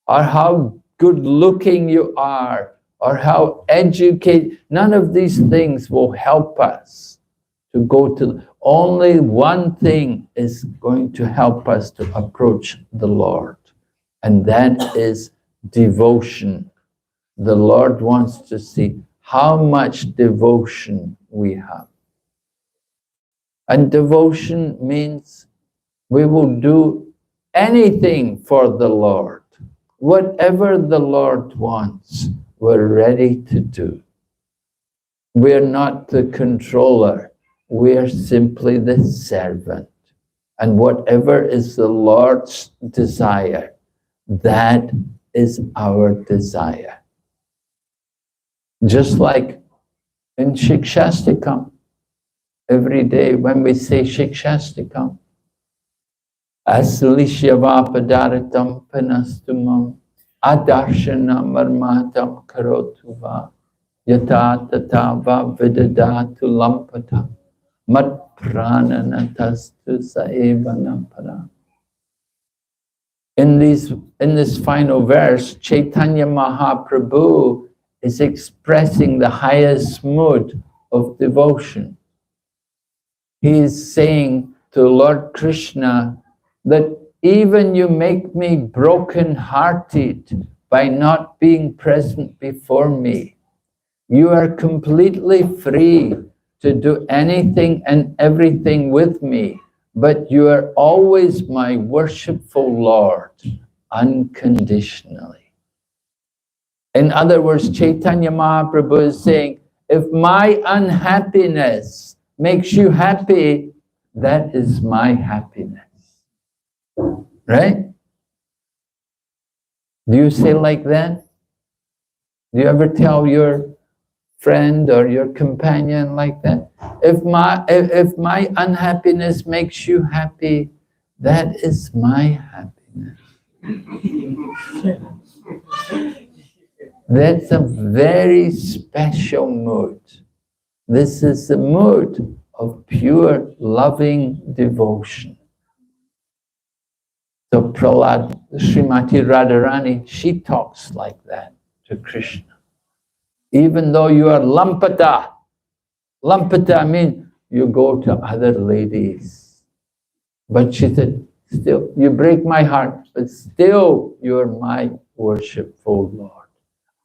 or how good looking you are, or how educated. None of these things will help us to go to. Only one thing is going to help us to approach the Lord, and that is devotion. The Lord wants to see how much devotion we have. And devotion means we will do anything for the Lord. Whatever the Lord wants, we're ready to do. We're not the controller. We're simply the servant. And whatever is the Lord's desire, that is our desire. Just like in Shikshastikam, every day when we say Shikshastikam, Aslishyavapadaраtam panastumam adarshanam marmatam karotuva yata tatava vidadatu lampata mat prananatastu saevanam para. In this final verse, Chaitanya Mahaprabhu is expressing the highest mood of devotion. He is saying to Lord Krishna that even you make me broken-hearted by not being present before me. You are completely free to do anything and everything with me, but you are always my worshipful Lord, unconditionally. In other words, Chaitanya Mahaprabhu is saying, if my unhappiness makes you happy, that is my happiness. Right? Do you say like that? Do you ever tell your friend or your companion like that? If my unhappiness makes you happy, that is my happiness. That's a very special mood. This is the mood of pure loving devotion. So Prahlad, Srimati Radharani, she talks like that to Krishna. Even though you are lampata, lampata means you go to other ladies. But she said, still, you break my heart, but still you're my worshipful Lord.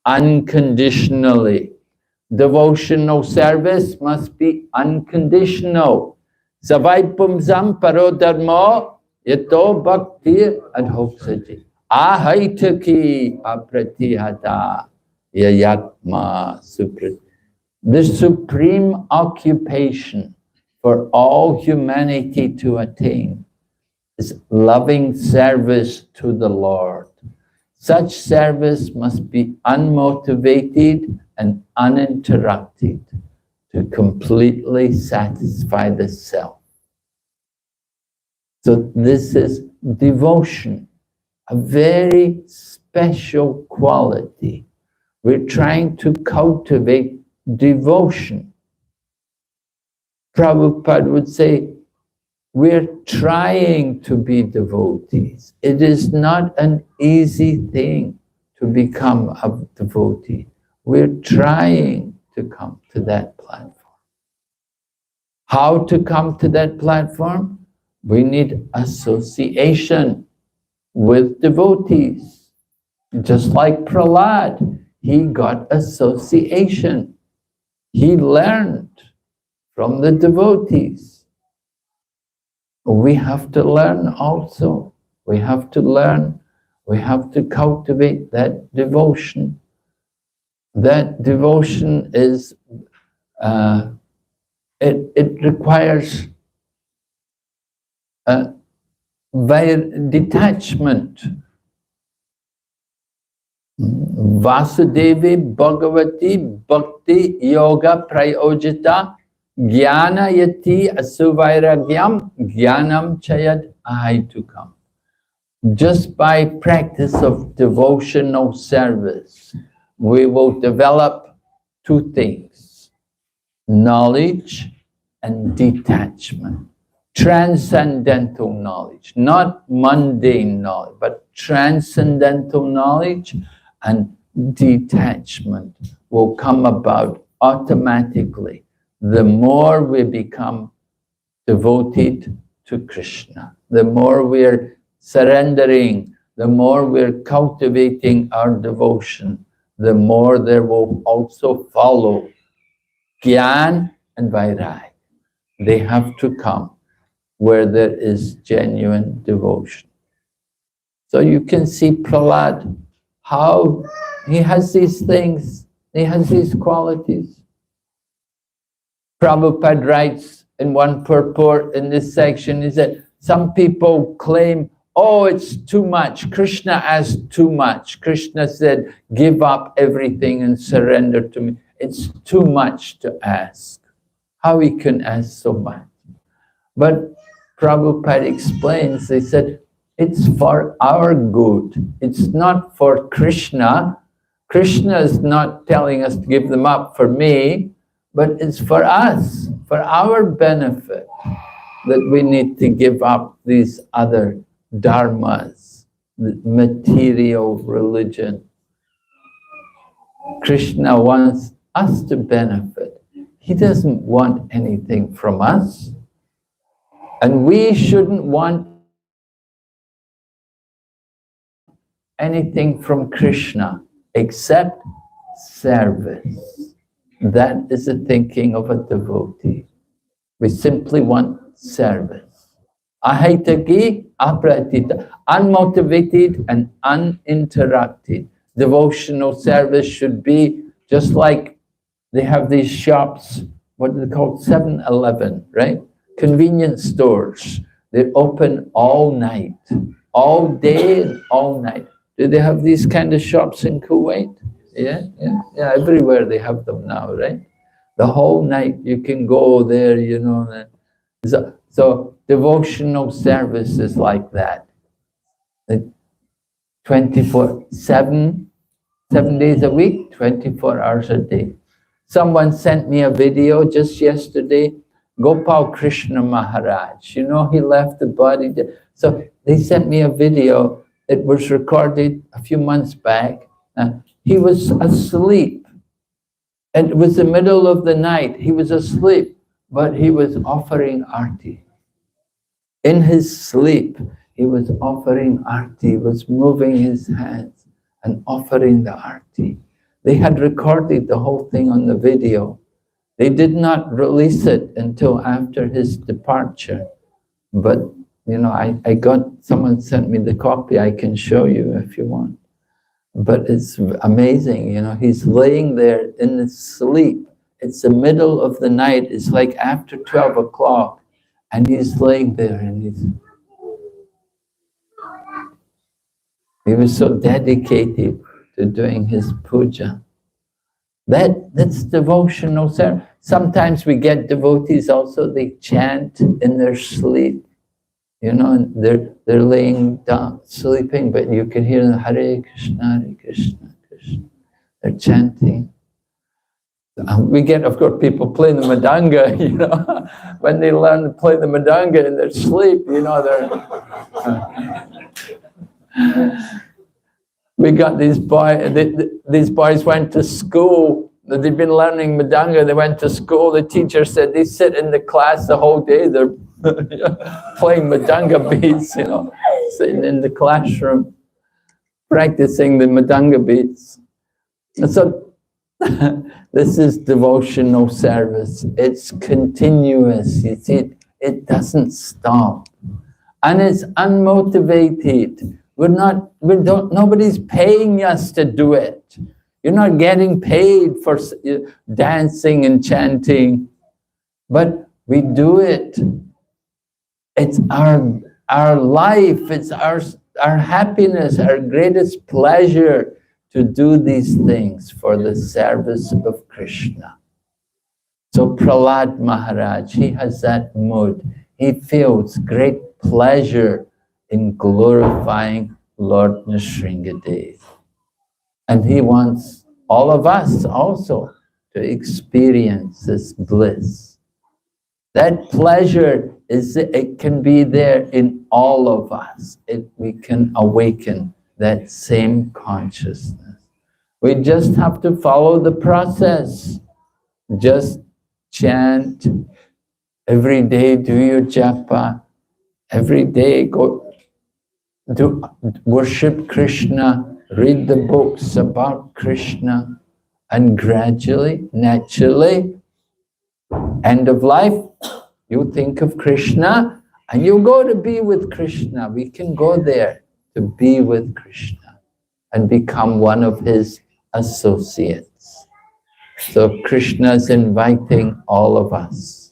Unconditionally. Devotional service must be unconditional. Savai pumsam paro dharma yato bhakti adhoksaji. Ahaitaki apratihata yayatma suprat. The supreme occupation for all humanity to attain is loving service to the Lord. Such service must be unmotivated and uninterrupted to completely satisfy the self. So this is devotion, a very special quality. We're trying to cultivate devotion. Prabhupada would say, we're trying to be devotees. It is not an easy thing to become a devotee. We're trying to come to that platform. How to come to that platform? We need association with devotees. Just like Prahlad, he got association. He learned from the devotees. We have to learn also. We have to learn. We have to cultivate that devotion. That devotion is, it requires detachment. Vasudevi Bhagavati Bhakti Yoga Prayojita Jnana Yati Asuvairagyam Jnanam Chayat Ahaitukam. Just by practice of devotional service, we will develop two things: knowledge and detachment. Transcendental knowledge, not mundane knowledge, but transcendental knowledge and detachment will come about automatically the more we become devoted to Krishna, the more we're surrendering, the more we're cultivating our devotion, the more there will also follow Gyan and Vairag. They have to come where there is genuine devotion. So you can see Prahlad, how he has these things, he has these qualities. Prabhupada writes in one purport in this section, he said, some people claim, oh, it's too much. Krishna asked too much. Krishna said, give up everything and surrender to me. It's too much to ask. How he can ask so much? But Prabhupada explains, they said, it's for our good. It's not for Krishna. Krishna is not telling us to give them up for me, but it's for us, for our benefit, that we need to give up these other dharmas, the material religion. Krishna wants us to benefit. He doesn't want anything from us. And we shouldn't want anything from Krishna except service. That is the thinking of a devotee. We simply want service. Ahaitaki, apratita, unmotivated and uninterrupted. Devotional service should be just like they have these shops, what are they called? 7-Eleven, right? Convenience stores. They open all night, all day and all night. Do they have these kind of shops in Kuwait? Yeah. Everywhere they have them now, right? The whole night you can go there, you know. So devotional service is like that. 24/7, 7 days a week, 24 hours a day. Someone sent me a video just yesterday, Gopal Krishna Maharaj. You know, he left the body. So they sent me a video. It was recorded a few months back. He was asleep. And it was the middle of the night. He was asleep, but he was offering arti. In his sleep, he was offering arti, was moving his hands and offering the arti. They had recorded the whole thing on the video. They did not release it until after his departure. But, you know, someone sent me the copy. I can show you if you want. But it's amazing, you know, he's laying there in his sleep. It's the middle of the night. It's like after 12 o'clock. And he's laying there and he was so dedicated to doing his puja. That's devotional service. Sometimes we get devotees also, they chant in their sleep. You know, and they're laying down, sleeping, but you can hear them, Hare Krishna, Krishna. They're chanting. We get, of course, people playing the madanga, you know. When they learn to play the madanga in their sleep, you know, we got these boys went to school. They'd been learning madanga, they went to school. The teacher said they sit in the class the whole day. They're playing madanga beats, you know, sitting in the classroom, practicing the madanga beats. And so this is devotional service. It's continuous. You see, it doesn't stop. And it's unmotivated. Nobody's paying us to do it. You're not getting paid for dancing and chanting, but we do it. It's our life, it's our happiness, our greatest pleasure to do these things for the service of Krishna. So Prahlad Maharaj, he has that mood. He feels great pleasure in glorifying Lord Nrsingadev. And he wants all of us also to experience this bliss. That pleasure it can be there in all of us. We can awaken that same consciousness. We just have to follow the process. Just chant every day, do your japa. Every day go worship Krishna, read the books about Krishna, and gradually, naturally, end of life, you think of Krishna and you go to be with Krishna. We can go there to be with Krishna and become one of his associates. So Krishna is inviting all of us.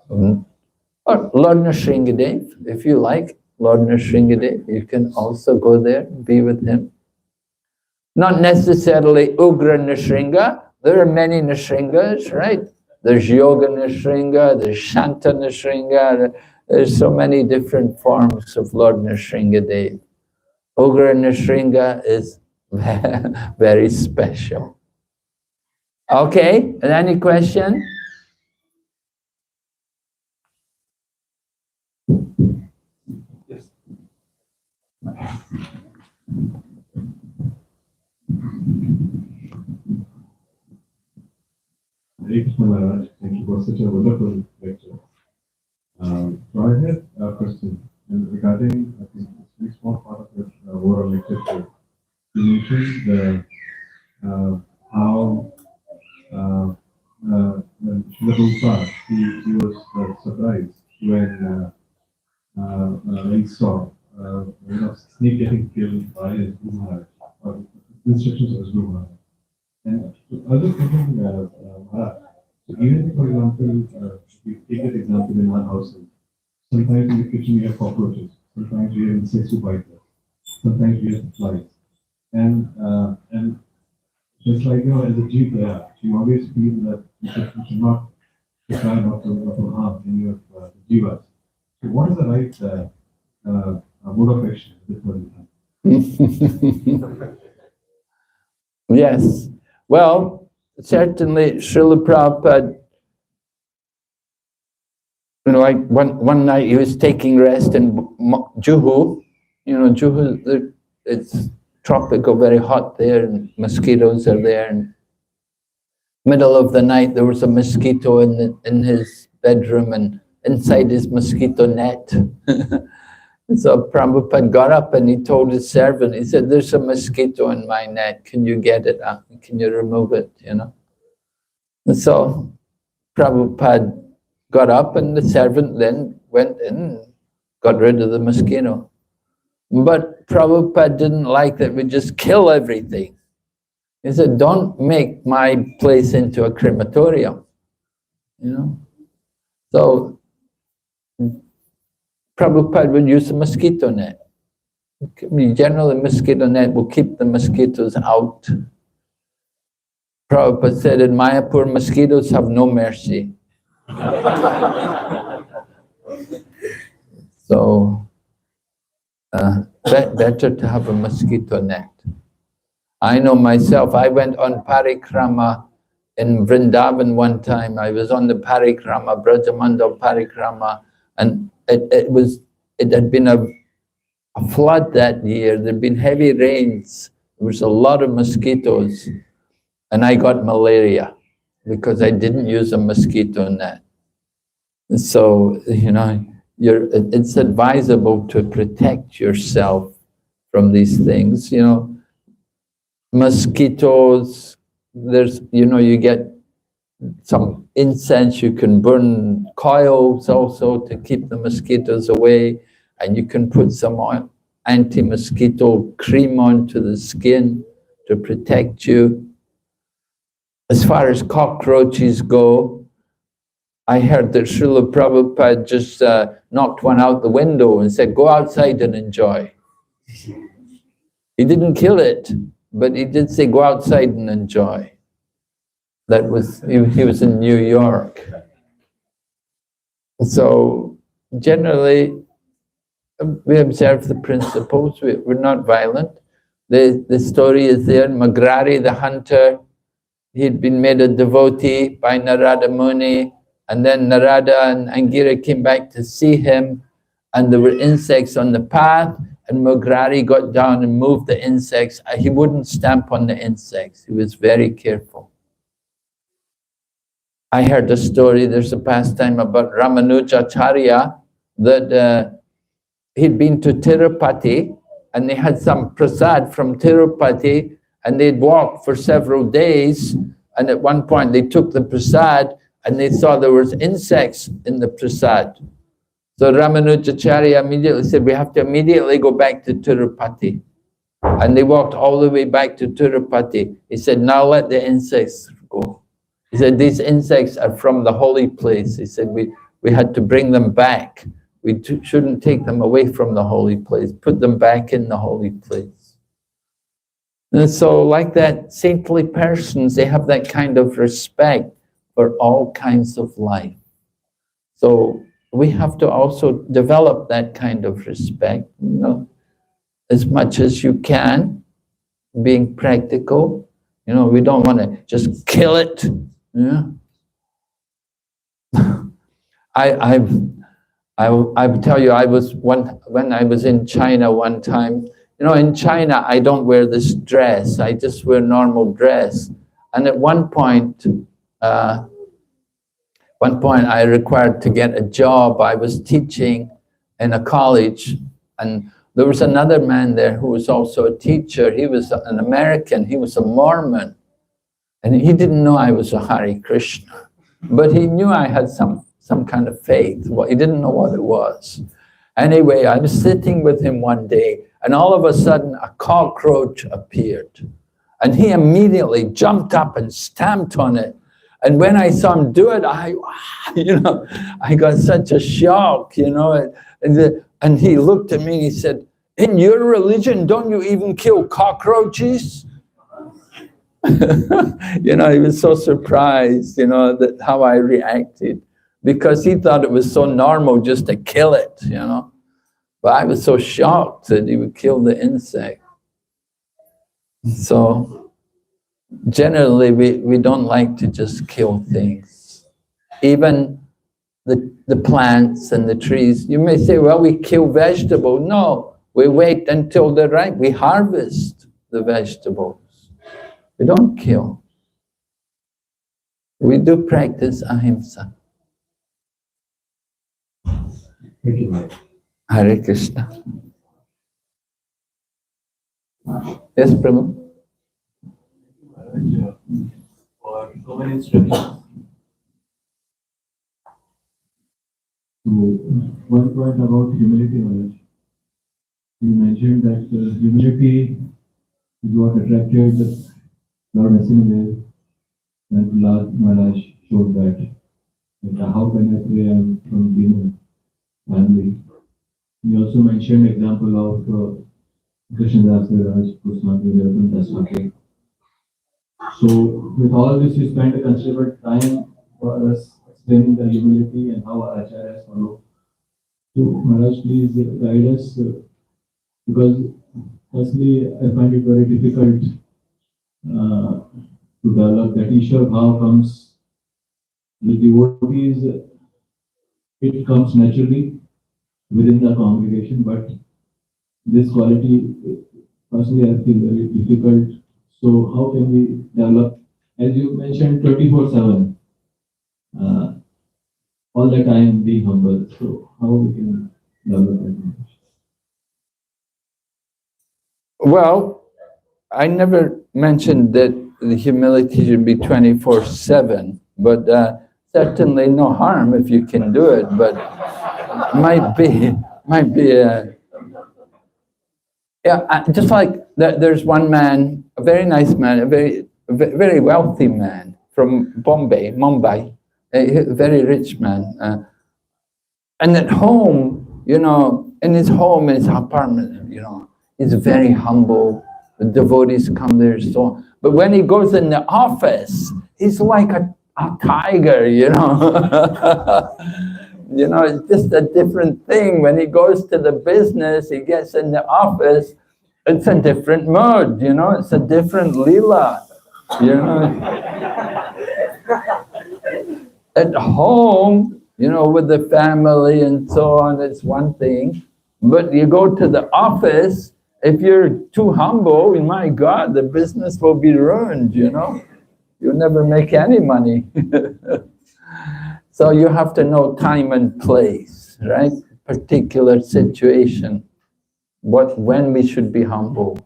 Or Lord Nrsingadev, if you like, Lord Nrsingadev, you can also go there, be with him. Not necessarily Ugra Nrsinga. There are many Nrsingas, right? There's Yoga Nrsinga, there's Shanta Nrsinga, there's so many different forms of Lord Nrsingadev. Ugra Nrsinga is very special. Okay, any question? Yes. Hare Krishna Maharaj, thank you for such a wonderful lecture. So I had a question regarding, I think, a very small part of your overall lecture. You mentioned how when Srila Prabhupada, he was surprised when he saw snake getting killed by his Guru Maharaj, or instructions of his Guru Maharaj. And I was thinking, Maharaj, so even for example, if we take that example in our household, sometimes in the kitchen we have cockroaches, sometimes we have insects who bite us, sometimes we have flies. And just like as a jeep player, you always feel that you should not try not to harm any of the jivas. So what is the right mode of action before the time? Yes. Well, certainly Srila Prabhupada, like one night he was taking rest in Juhu. Juhu, it's tropical, very hot there, and mosquitoes are there. And middle of the night, there was a mosquito in his bedroom and inside his mosquito net. So Prabhupada got up and he told his servant, he said, there's a mosquito in my net, can you get it out? Can you remove it, And so Prabhupada got up and the servant then went in and got rid of the mosquito. But Prabhupada didn't like that we just kill everything. He said, don't make my place into a crematorium, So Prabhupada would use a mosquito net. Generally, mosquito net will keep the mosquitoes out. Prabhupada said, in Mayapur, mosquitoes have no mercy. So, better to have a mosquito net. I know myself, I went on parikrama in Vrindavan one time. I was on the parikrama, BRAJ MANDAL parikrama, and it had been a flood that year. There'd been heavy rains. There was a lot of mosquitoes, and I got malaria because I didn't use a mosquito net. So, it's advisable to protect yourself from these things, Mosquitoes, you get some incense, you can burn coils also to keep the mosquitoes away, and you can put some anti-mosquito cream onto the skin to protect you. As far as cockroaches go, I heard that Srila Prabhupada just knocked one out the window and said, go outside and enjoy. He didn't kill it, but he did say, go outside and enjoy. That was, he was in New York. So generally, we observe the principles, we're not violent. The story is there, Magrari the hunter, he'd been made a devotee by Narada Muni, and then Narada and Angira came back to see him, and there were insects on the path, and Magrari got down and moved the insects. He wouldn't stamp on the insects, he was very careful. I heard a story, there's a pastime about Ramanujacharya, that he'd been to Tirupati, and they had some prasad from Tirupati, and they'd walked for several days, and at one point they took the prasad, and they saw there was insects in the prasad. So Ramanujacharya immediately said, we have to immediately go back to Tirupati. And they walked all the way back to Tirupati. He said, now let the insects go. He said, these insects are from the holy place. He said, we had to bring them back. We shouldn't take them away from the holy place, put them back in the holy place. And so like that, saintly persons, they have that kind of respect for all kinds of life. So we have to also develop that kind of respect, as much as you can, being practical. We don't want to just kill it. I tell you, when I was in China one time, in China, I don't wear this dress. I just wear normal dress. And at one point I required to get a job. I was teaching in a college, and There was another man there who was also a teacher. He was an American, he was a Mormon. And he didn't know I was a Hare Krishna, but he knew I had some kind of faith. Well, he didn't know what it was. Anyway, I was sitting with him one day, and all of a sudden a cockroach appeared. And he immediately jumped up and stamped on it. And when I saw him do it, I got such a shock, and he looked at me and he said, "In your religion, don't you even kill cockroaches?" He was so surprised, that how I reacted, because he thought it was so normal just to kill it, But I was so shocked that he would kill the insect. So generally, we don't like to just kill things. Even the plants and the trees. You may say, well, we kill vegetables. No, we wait until they're ripe. We harvest the vegetables. We don't kill. We do practice ahimsa. Thank you, Maharaj. Hare Krishna. Yes, Prabhu? Maharaj, for so many instructions. So, one point about humility, Maharaj. You mentioned that humility is what attracted Lord Narasimha, and Prahlad Maharaj showed that how can I pray from demon family. He also mentioned example of Krishnadas Raj, Goswami, Daswati. So with all this, you spent a considerable time for us explaining the humility and how our acharyas follow. So Maharaj, please guide us, because firstly, I find it very difficult to develop that Ishwar Bhav comes with devotees. It comes naturally within the congregation, but this quality, personally, I feel very difficult. So how can we develop, as you mentioned, 24/7, all the time being humble? So how we can develop that? Well, I never mentioned that the humility should be 24/7, but certainly no harm if you can do it, but might be just like there's one man, a very nice man, a very wealthy man from Mumbai, a very rich man, and at home, in his home, in his apartment, he's very humble. The devotees come there, so. But when he goes in the office, he's like a tiger, It's just a different thing. When he goes to the business, he gets in the office, it's a different mood, It's a different lila, At home, with the family and so on, it's one thing. But you go to the office, if you're too humble, my God, the business will be ruined, You'll never make any money. So you have to know time and place, right? Particular situation. When we should be humble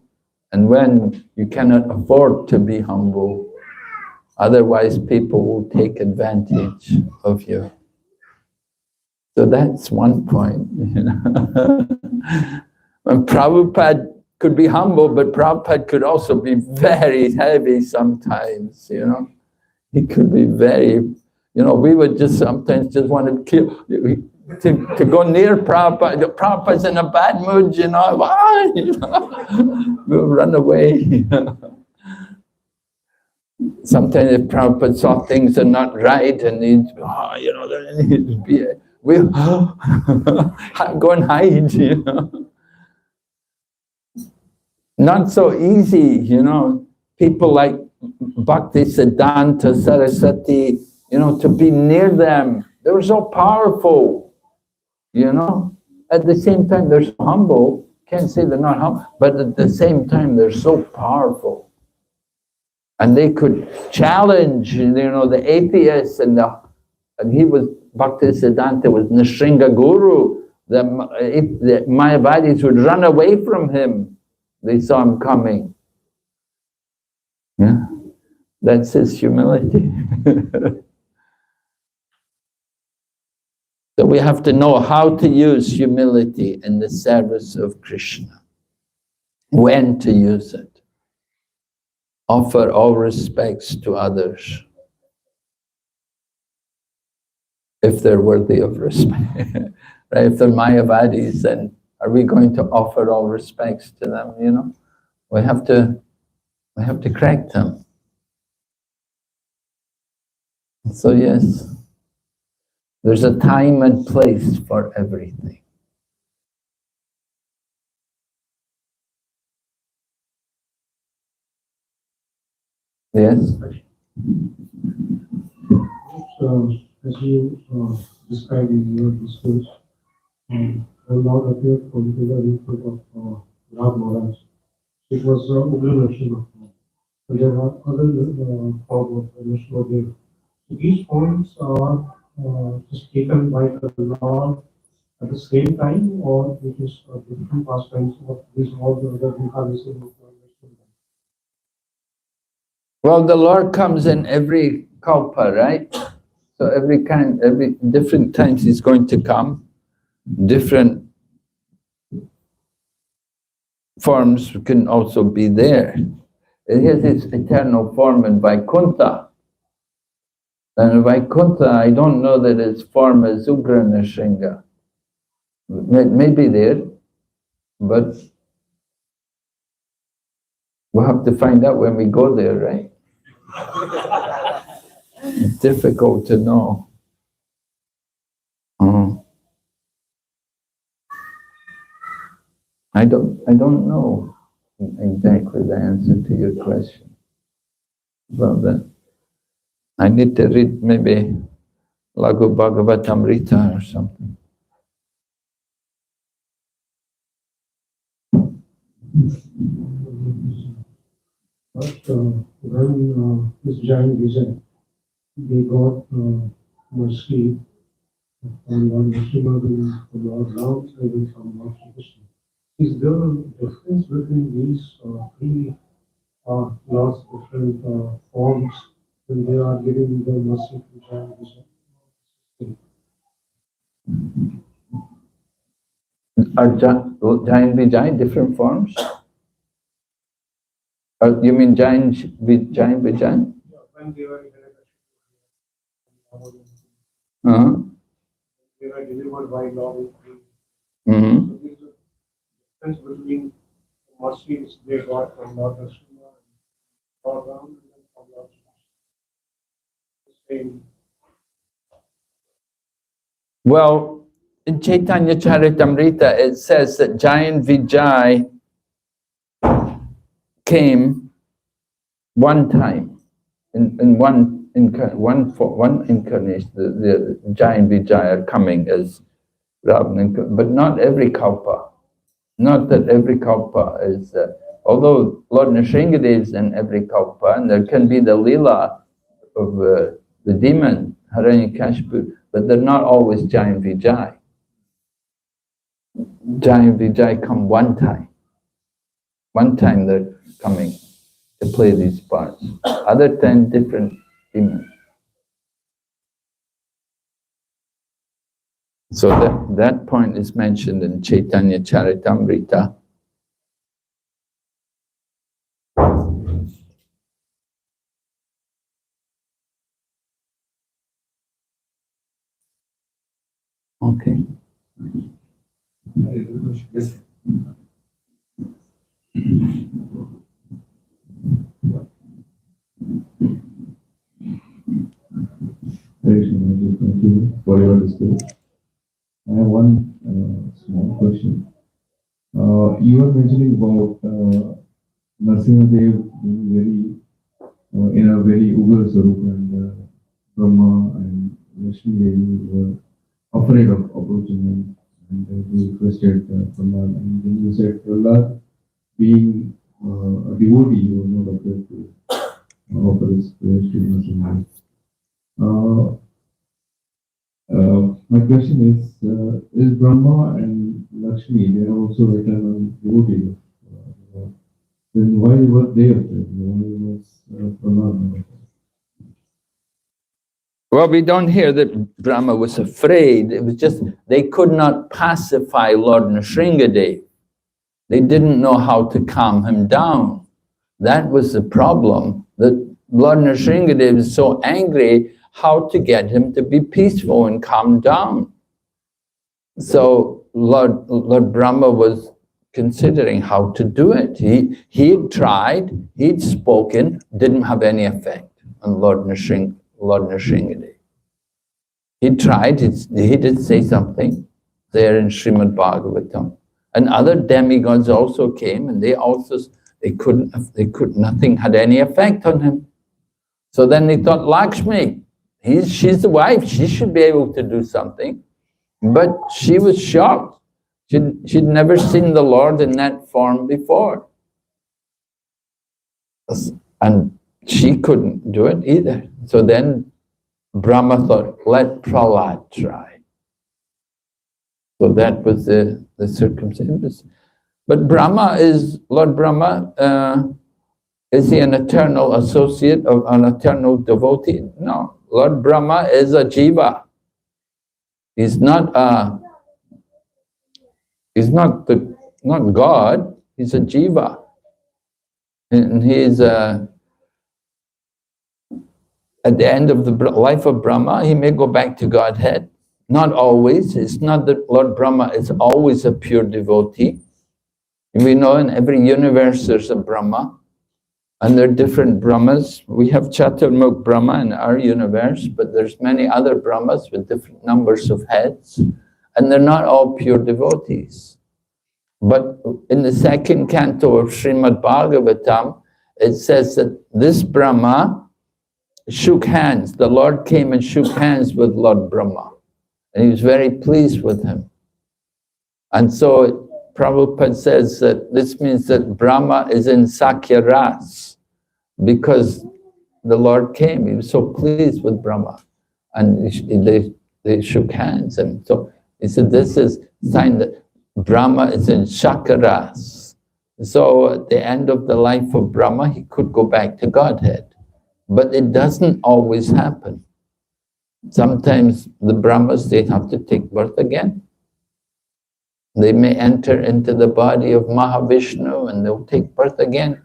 and when you cannot afford to be humble. Otherwise, people will take advantage of you. So that's one point. And Prabhupada could be humble, but Prabhupada could also be very heavy sometimes, He could be very, we would just sometimes just want to kill, to go near Prabhupada. Prabhupada's in a bad mood, we'll run away. Sometimes if Prabhupada saw things are not right and he'd be, we'll go and hide, Not so easy, People like Bhakti Siddhanta Saraswati, to be near them. They were so powerful, At the same time, they're so humble. Can't say they're not humble, but at the same time, they're so powerful. And they could challenge, the atheists and he was, Bhakti Siddhanta was Nrsinga Guru, If the Mayavadis would run away from him, they saw him coming. Yeah, that's his humility. So we have to know how to use humility in the service of Krishna, when to use it. Offer all respects to others, if they're worthy of respect. Right? If they're Mayavadis, then are we going to offer all respects to them? You know, we have to correct them. So yes, there's a time and place for everything. Yes? As you described in your discourse, the Lord appeared from the input of Maharaj. It was Ugra Narasimha. And there are other forms of Narasimha there. So these forms are just taken by the Lord at the same time, or it is different pastimes of these all the other incarnations of Narasimha. Well, the Lord comes in every kalpa, right? So every different times He's going to come. Different forms can also be there. It has its eternal form in Vaikuntha. And in Vaikuntha, I don't know that its form is Ugra Nrsimha. It may be there, but we'll have to find out when we go there, right? It's difficult to know. I don't know exactly the answer to your question. Well, then I need to read maybe Lagu Bhagavatamrita or something. But when this giant vision, they got mercy and Lord Narasimha being the Lord Ram serving from Lord Krishna. Is there a difference between these three Lord's different forms when they are giving the mercy to giant vision? Are giant Vijay different forms? Or you mean giant Vijay? Yeah, when they were they were delivered by Lord. Mm-hmm. So there's a difference between the mercies they got from Lord Narasimha and Lord Ram and then from Lord Krishna. Well, in Chaitanya Charitamrita, it says that giant Vijay came one time, in one incarnation. The giant Vijay are coming as Ravana, but not every kalpa. Not that every kalpa is. Although Lord Nrsimha is in every kalpa, and there can be the lila of the demon Hiranyakashipu, but they're not always giant Vijay. Giant Vijay come one time. One time they're coming to play these parts. Other time, different demons. So that point is mentioned in Chaitanya Charitamrita. Okay. Yes. Thank you for your discourse. I have one small question. You were mentioning about Narasimha Dev being very in a very Ugra Sarup, and Brahma and Lakshmi Devi were afraid of approaching him, and they requested Prahlad, and then you said Prahlad being a devotee, he was not afraid to offer his prayers to Narasimha. My question is Brahma and Lakshmi, they are also written on devotee. Then why were they up there? Why was Prahlad? Well, we don't hear that Brahma was afraid. It was just they could not pacify Lord Nrsingadev. They didn't know how to calm him down. That was the problem, that Lord Nrsingadev is so angry, how to get him to be peaceful and calm down. So Lord Brahma was considering how to do it. He had tried, he'd spoken, didn't have any effect on Lord Nrsingadev. He tried, he did say something there in Srimad Bhagavatam. And other demigods also came, and nothing had any effect on him. So then they thought, Lakshmi, she's the wife, she should be able to do something. But she was shocked. She'd never seen the Lord in that form before. And she couldn't do it either. So then Brahma thought, let Prahlad try. So that was the circumstance. But Lord Brahma, is he an eternal associate of an eternal devotee? No, Lord Brahma is a jiva. He's not God, he's a jiva. And he's at the end of the life of Brahma, he may go back to Godhead. Not always. It's not that Lord Brahma is always a pure devotee. We know in every universe there's a Brahma, and there are different Brahmas. We have Chaturmukh Brahma in our universe, but there's many other Brahmas with different numbers of heads, and they're not all pure devotees. But in the second canto of Srimad Bhagavatam, it says that this Brahma shook hands. The Lord came and shook hands with Lord Brahma, and he was very pleased with him. And so Prabhupada says that this means that Brahma is in Sakya Ras, because the Lord came. He was so pleased with Brahma, and they shook hands. And so he said, this is a sign that Brahma is in Shakaras. So at the end of the life of Brahma, he could go back to Godhead. But it doesn't always happen. Sometimes the Brahmas, they have to take birth again. They may enter into the body of Mahavishnu and they'll take birth again.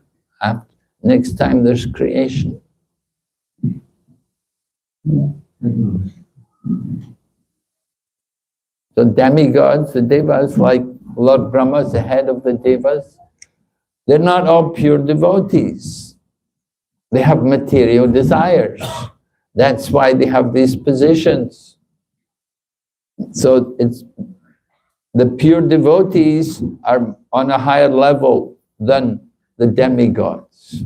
Next time there's creation. So demigods, the devas, like Lord Brahma is the head of the devas, they're not all pure devotees. They have material desires. That's why they have these positions. So the pure devotees are on a higher level than the demigods.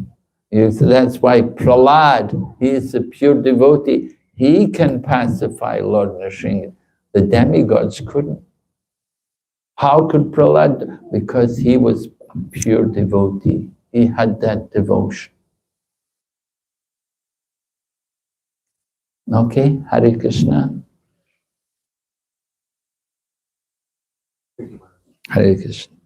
So that's why Prahlad, he is a pure devotee. He can pacify Lord Nrsinga. The demigods couldn't. How could Prahlad? Because he was a pure devotee. He had that devotion. Okay, Hare Krishna. Hare Krishna.